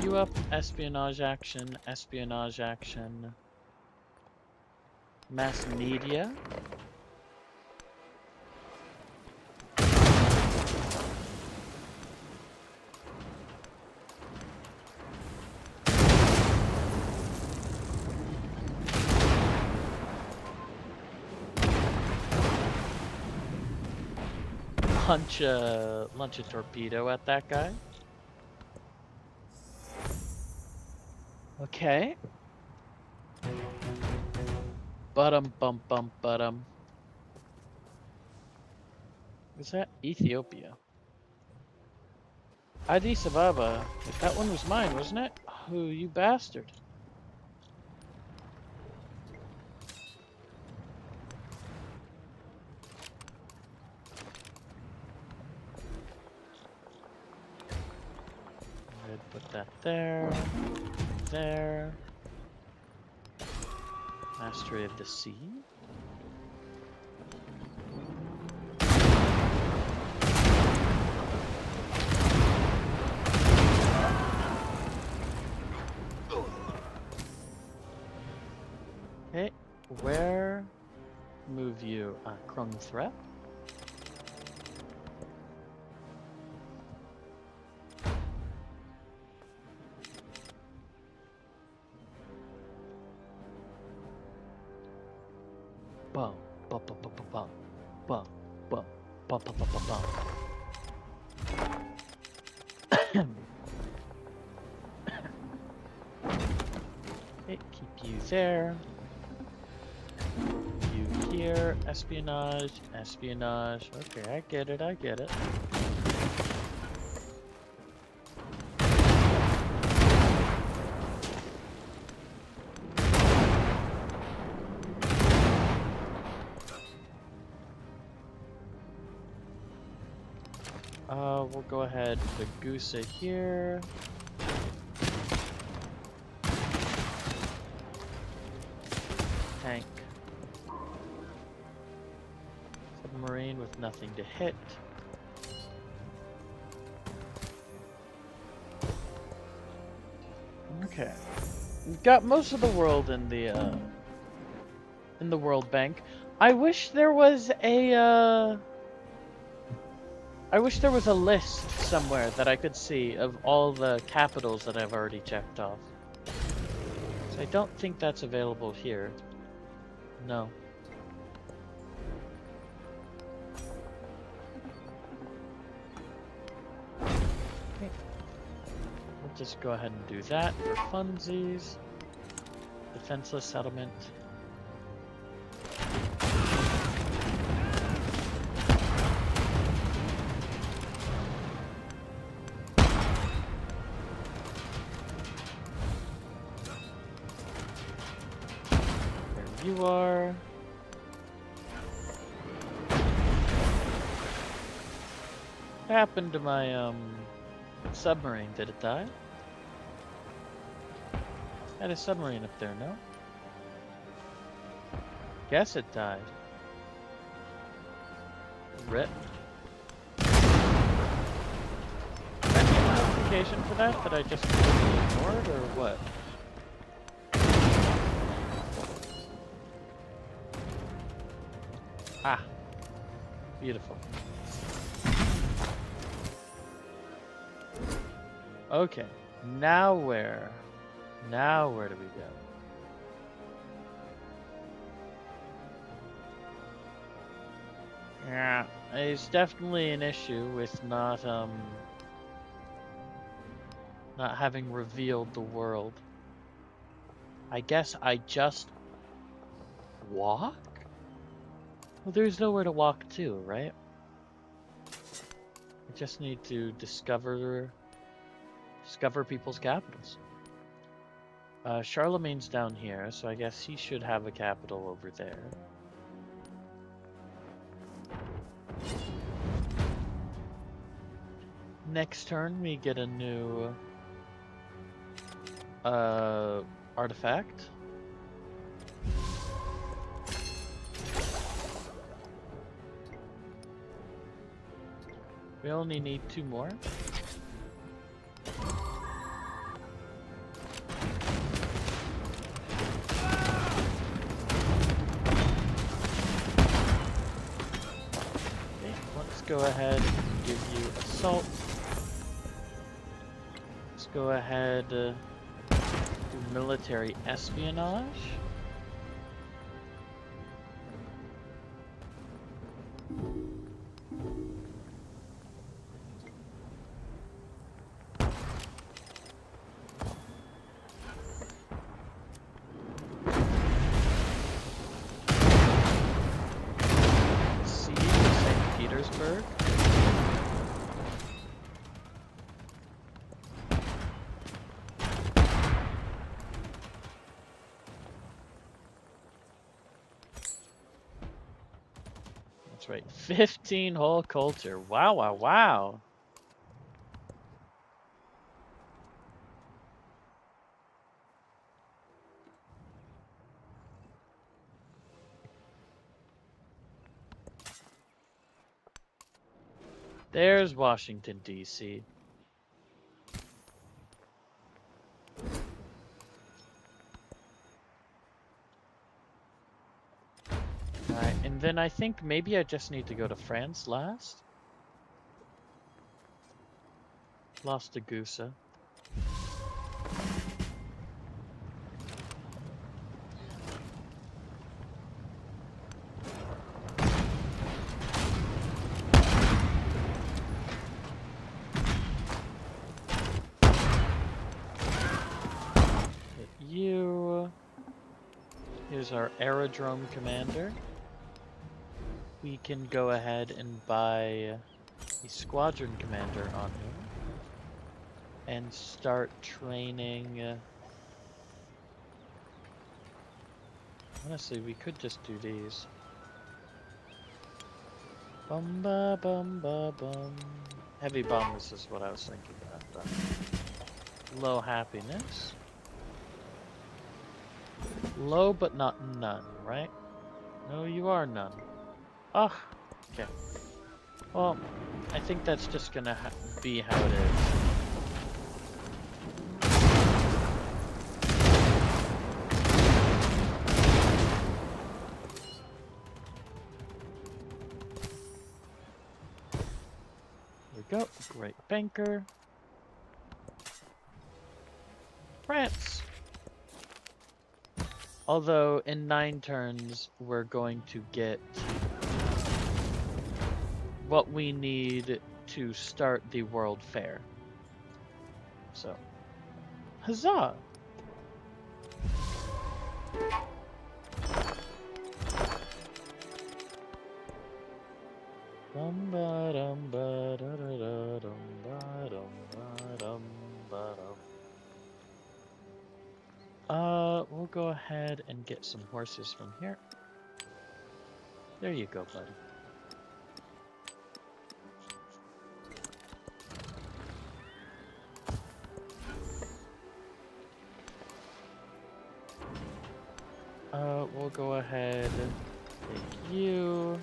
You up, espionage action, espionage action. Mass media. Launch a torpedo at that guy. Okay. Bum bum. Is that Ethiopia? Addis Ababa. That one was mine, wasn't it? Oh, you bastard. I'd put that there. There. Mastery of the sea. Okay, where move you? Krung Threat. Bum, bum, bum, bum, bum, bum, bum, bum, bum, bum, bum, bum. Okay, keep you there. You here, espionage, espionage. Okay, I get it, I get it. We'll go ahead, put Gusa here. Tank. Submarine with nothing to hit. Okay. We've got most of the world in the World Bank. I wish there was a list somewhere that I could see of all the capitals that I've already checked off. So I don't think that's available here. No. Okay. We'll just go ahead and do that for funsies. Defenseless settlement. You are. What happened to my submarine? Did it die? I had a submarine up there, no? Guess it died. Rip. Any notification for that I just completely ignored, or what? Ah, beautiful. Okay, now where? Now where do we go? Yeah, it's definitely an issue with not having revealed the world. I guess I just walk? Well, there's nowhere to walk to, right? I just need to discover people's capitals. Charlemagne's down here, so I guess he should have a capital over there. Next turn, we get a new artifact. We only need 2 more. Okay, let's go ahead and give you assault. Let's go ahead do military espionage. Siege of St. Petersburg. That's right, 15 whole culture. Wow, wow, wow. There's Washington, D.C. Alright, and then I think maybe I just need to go to France last. Lost to Gusa. Hit you. Here's our aerodrome commander. We can go ahead and buy a squadron commander on him and start training. Honestly, we could just do these. Bum ba bum ba bum. Heavy bombers is what I was thinking about. Low happiness. Low but not none, right? No, you are none. Ah, okay. Well, I think that's just gonna be how it is. There we go. Great banker. France. Although in 9 turns we're going to get what we need to start the World Fair. So, huzzah! We'll go ahead and get some horses from here. There you go, buddy. We'll go ahead, take you,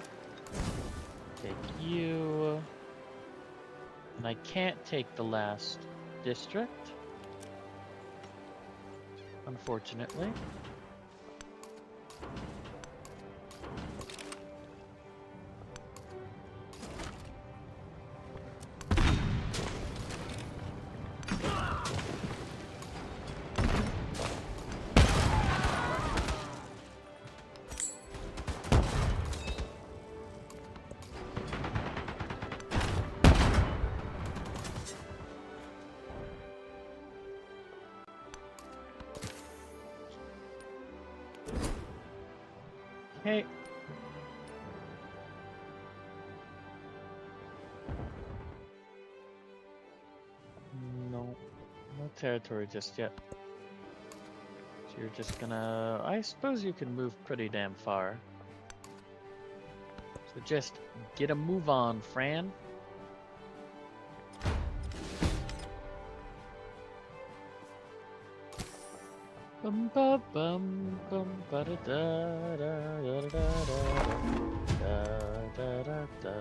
and I can't take the last district, unfortunately. Hey. No. No territory just yet. So you're just gonna... I suppose you can move pretty damn far. So just get a move on, Fran. Bum ba bum bum ba da da da da da da da da da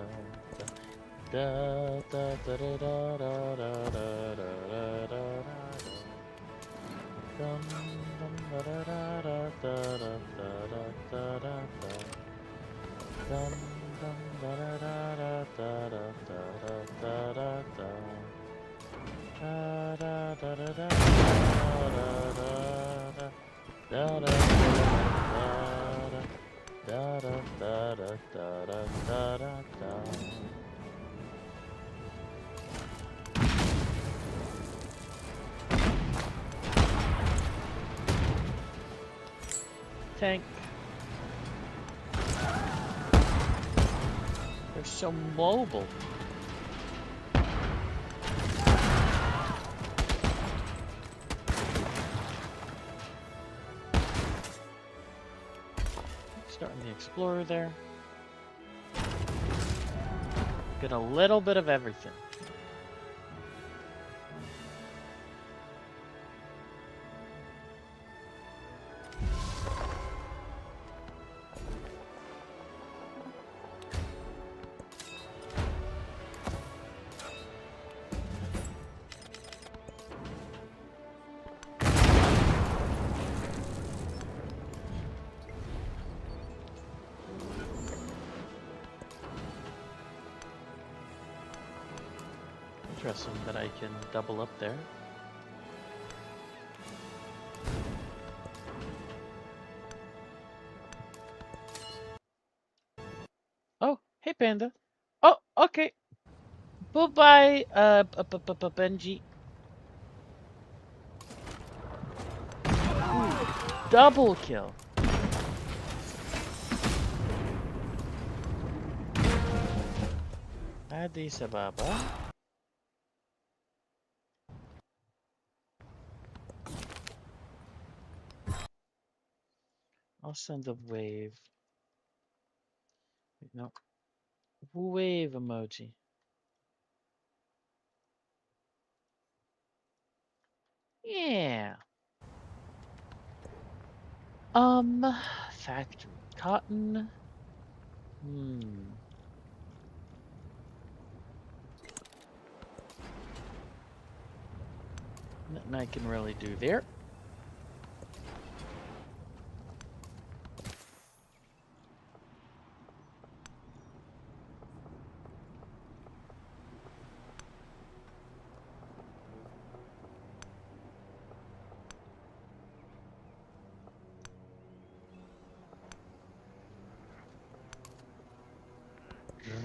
da da da da da da da da da dum dum da da da da da da da da da dum dum da da da da da da da da da da da da da da da da da. Tank. They're so mobile. Starting the Explorer there. Get a little bit of everything. Interesting that I can double up there. Oh, hey Panda. Oh, okay. Bye-bye, Benji. Ooh, double kill. Addis Ababa. I'll send a wave. Wait, no. Wave emoji. Yeah. Factory cotton. Nothing I can really do there.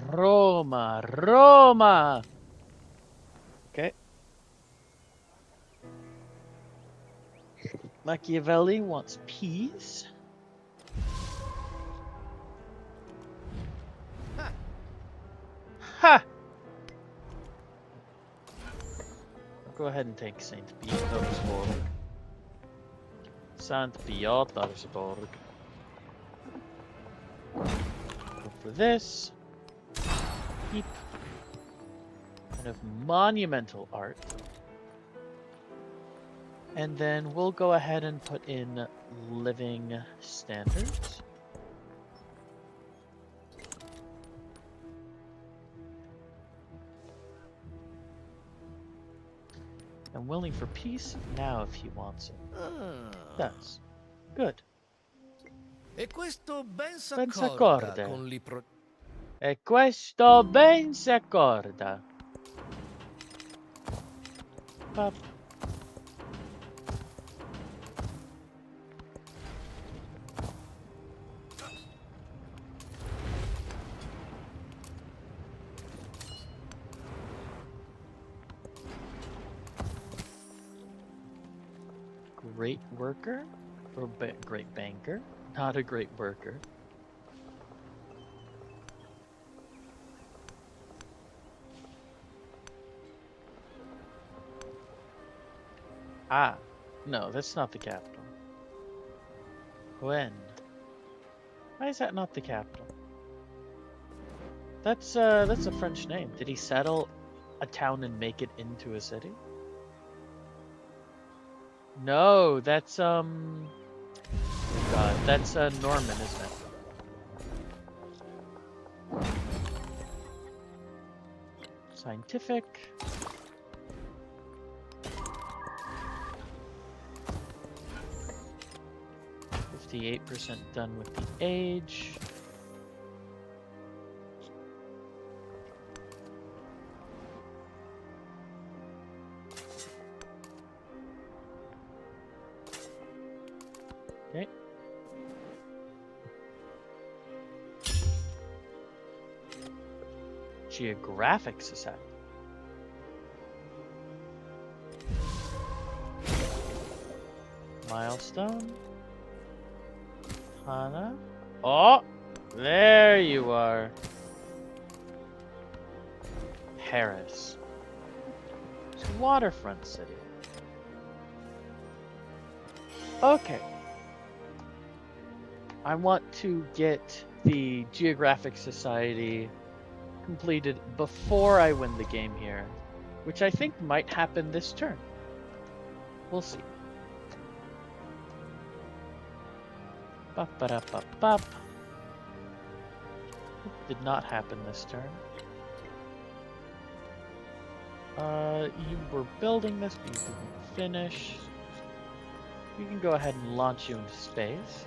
Roma, Roma. Okay. Machiavelli wants peas. Ha! I'll go ahead and take St. Petersburg. St. Petersburg. Go for this. Keep kind of monumental art. And then we'll go ahead and put in living standards. I'm willing for peace now if he wants it. Does. Good. E questo ben Ben s'accorda s'accorda. con li pro... E questo ben si accorda. Pop. Great worker or great banker? Not a great worker. Ah, no, that's not the capital. When? Why is that not the capital? That's a French name. Did he settle a town and make it into a city? No, that's oh God, that's Norman, isn't it? Scientific. 58% done with the age. Okay. Geographic Society. Milestone. Hana. Oh, there you are. Paris. It's a waterfront city. Okay. I want to get the Geographic Society completed before I win the game here, which I think might happen this turn. We'll see. Bop. Did not happen this turn. You were building this, but you didn't finish. We can go ahead and launch you into space.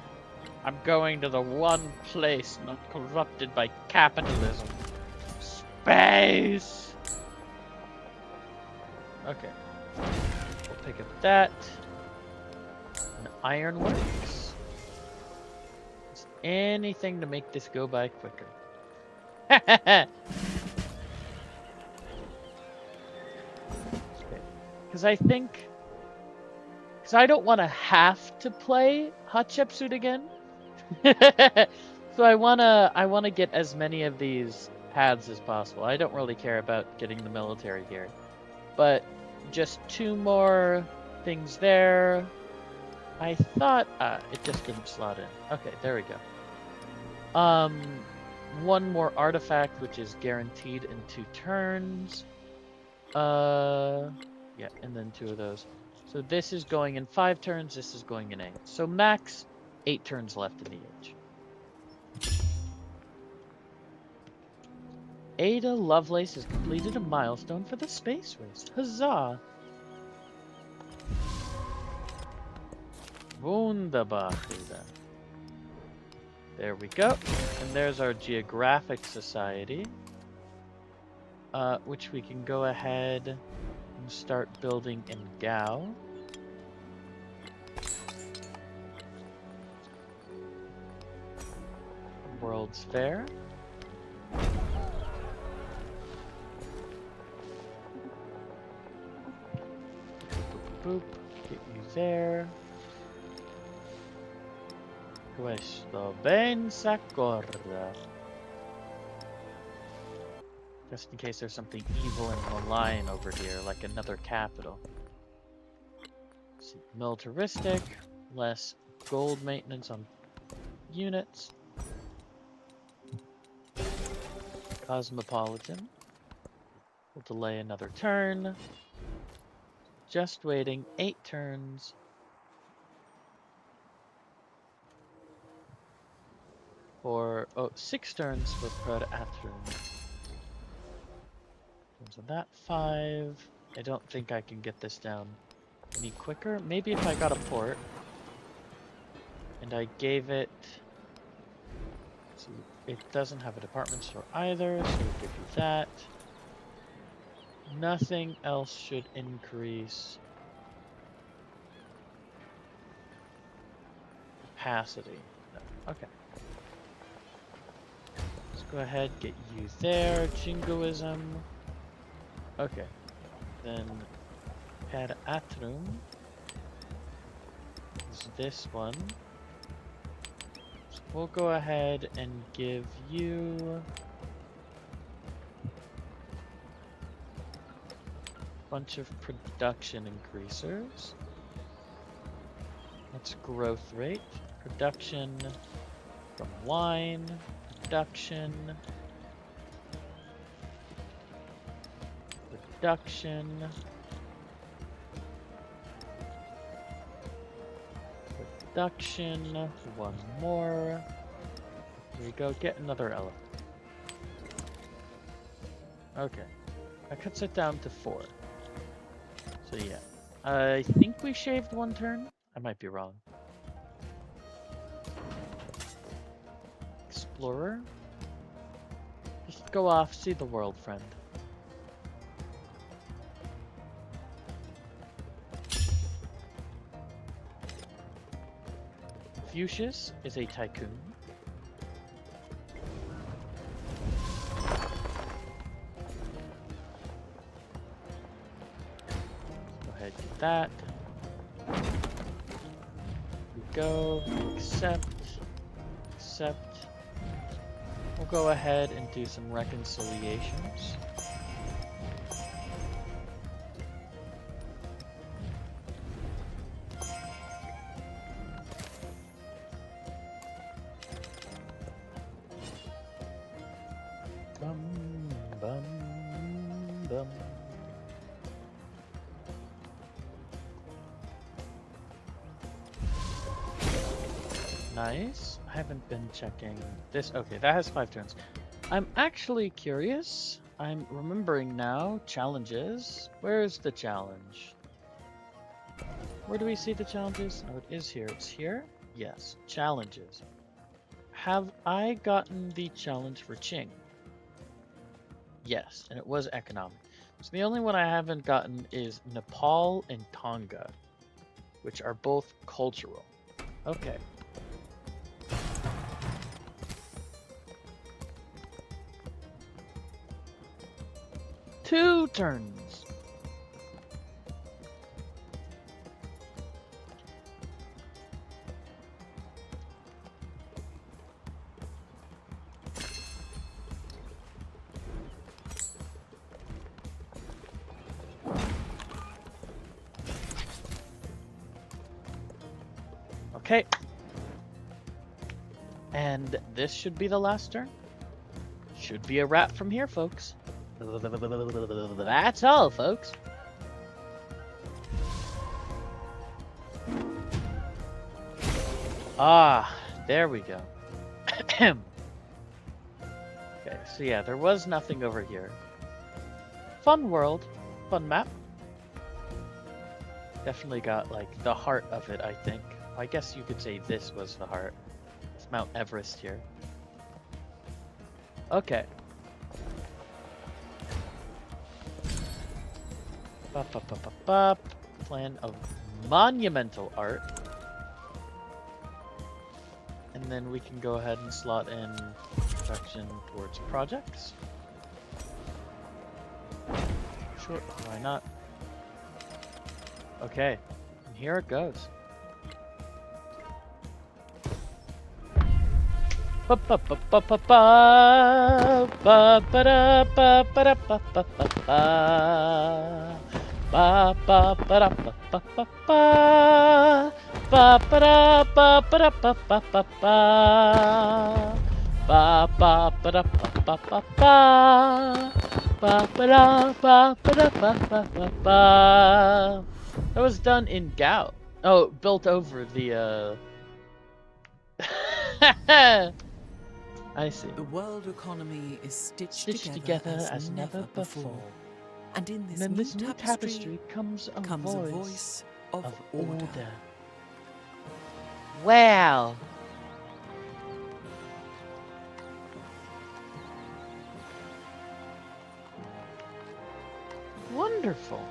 I'm going to the one place not corrupted by capitalism. Space! Okay. We'll pick up that. An ironworks. Just anything to make this go by quicker. Because I think... Because I don't want to have to play Hatshepsut again. So I wanna get as many of these paths as possible. I don't really care about getting the military here, but just 2 more things there. I thought it just didn't slot in. Okay, there we go. 1 more artifact, which is guaranteed in 2 turns. Yeah, and then 2 of those. So this is going in 5 turns. This is going in 8. So max 8 turns left in the age. Ada Lovelace has completed a milestone for the space race. Huzzah! Wunderbar, Ada. There we go. And there's our Geographic Society. Which we can go ahead and start building in Gao. World's Fair. Boop. Get you there. Questo ben s'accorda. Just in case there's something evil and malign over here, like another capital. See, militaristic, less gold maintenance on units. Cosmopolitan. We'll delay another turn. Just waiting 8 turns. For 6 turns for Proto-Atherin. So that 5. I don't think I can get this down any quicker. Maybe if I got a port and I gave it. So it doesn't have a department store either, so we'll give you that. Nothing else should increase capacity. No. Okay. Let's go ahead, get you there. Jingoism. Okay. Then Per Atrum is this one. So we'll go ahead and give you bunch of production increasers. That's growth rate. Production from wine. Production. Production. Production. One more. Here we go. Get another elephant. Okay. That cuts it down to 4. So yeah. I think we shaved 1 turn. I might be wrong. Explorer. Just go off, see the world, friend. Fuchsius is a tycoon. Go ahead, get that. Here we go. Accept. Accept. We'll go ahead and do some reconciliations. Bum, bum, bum. Nice. I haven't been checking this. Okay, that has 5 turns. I'm actually curious. I'm remembering now. Challenges. Where is the challenge? Where do we see the challenges? Oh, it is here. It's here? Yes. Challenges. Have I gotten the challenge for Qing? Yes, and it was economic. So the only one I haven't gotten is Nepal and Tonga, which are both cultural. Okay. Two turns. Okay. And this should be the last turn. Should be a wrap from here, folks. That's all, folks. Ah, there we go. Okay, so yeah, there was nothing over here. Fun world, fun map. Definitely got like the heart of it, I think. I guess you could say this was the heart. It's Mount Everest here. Okay. Plan of monumental art. And then we can go ahead and slot in production towards projects. Sure, why not? Okay, and here it goes. That was done in gout. Oh, built over the I see. The world economy is stitched Together as never before. And in And this, then new tapestry comes a voice of order. Wow. Wonderful.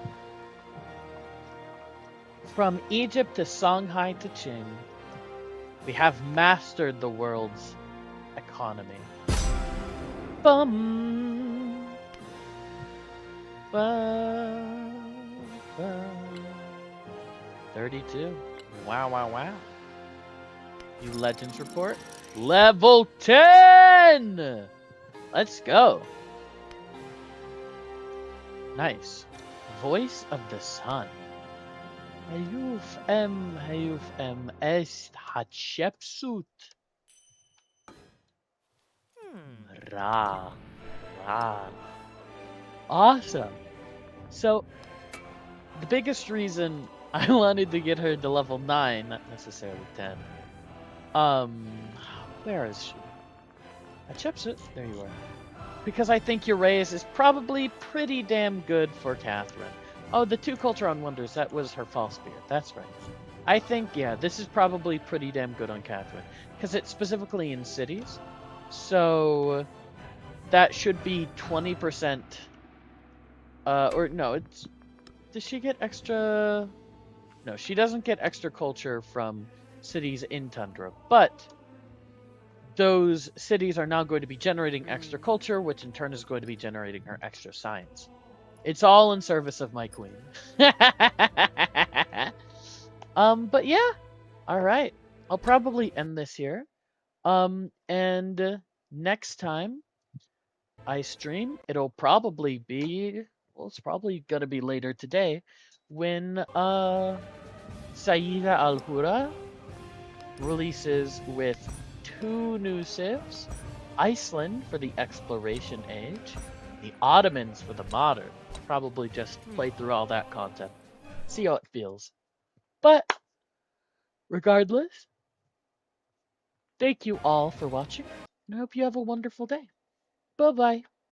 From Egypt to Songhai to Qing, we have mastered the world's economy. Bum. Ba, ba. 32. Wow, wow, wow. You Legends report. Level 10! Let's go. Nice. Voice of the Sun. هيوف ام است Hatshepsut. Ra. Ra. Awesome. So, the biggest reason I wanted to get her to level 9, not necessarily 10. Where is she? Hatshepsut, there you are. Because I think Uraeus is probably pretty damn good for Catherine. Oh, the 2 culture on wonders, that was her false spirit, that's right. I think, yeah, this is probably pretty damn good on Catherine. Because it's specifically in cities. So, that should be 20%. Or no, it's... Does she get extra... No, she doesn't get extra culture from cities in Tundra. But those cities are now going to be generating extra culture, which in turn is going to be generating her extra science. It's all in service of my queen. But yeah. All right. I'll probably end this here. And next time I stream, it'll probably be, well, it's probably gonna be later today when Saida Al Hura releases with 2 new civs, Iceland for the exploration age, the Ottomans for the modern. Probably just play through all that content, see how it feels. But regardless, thank you all for watching, and I hope you have a wonderful day. Bye bye.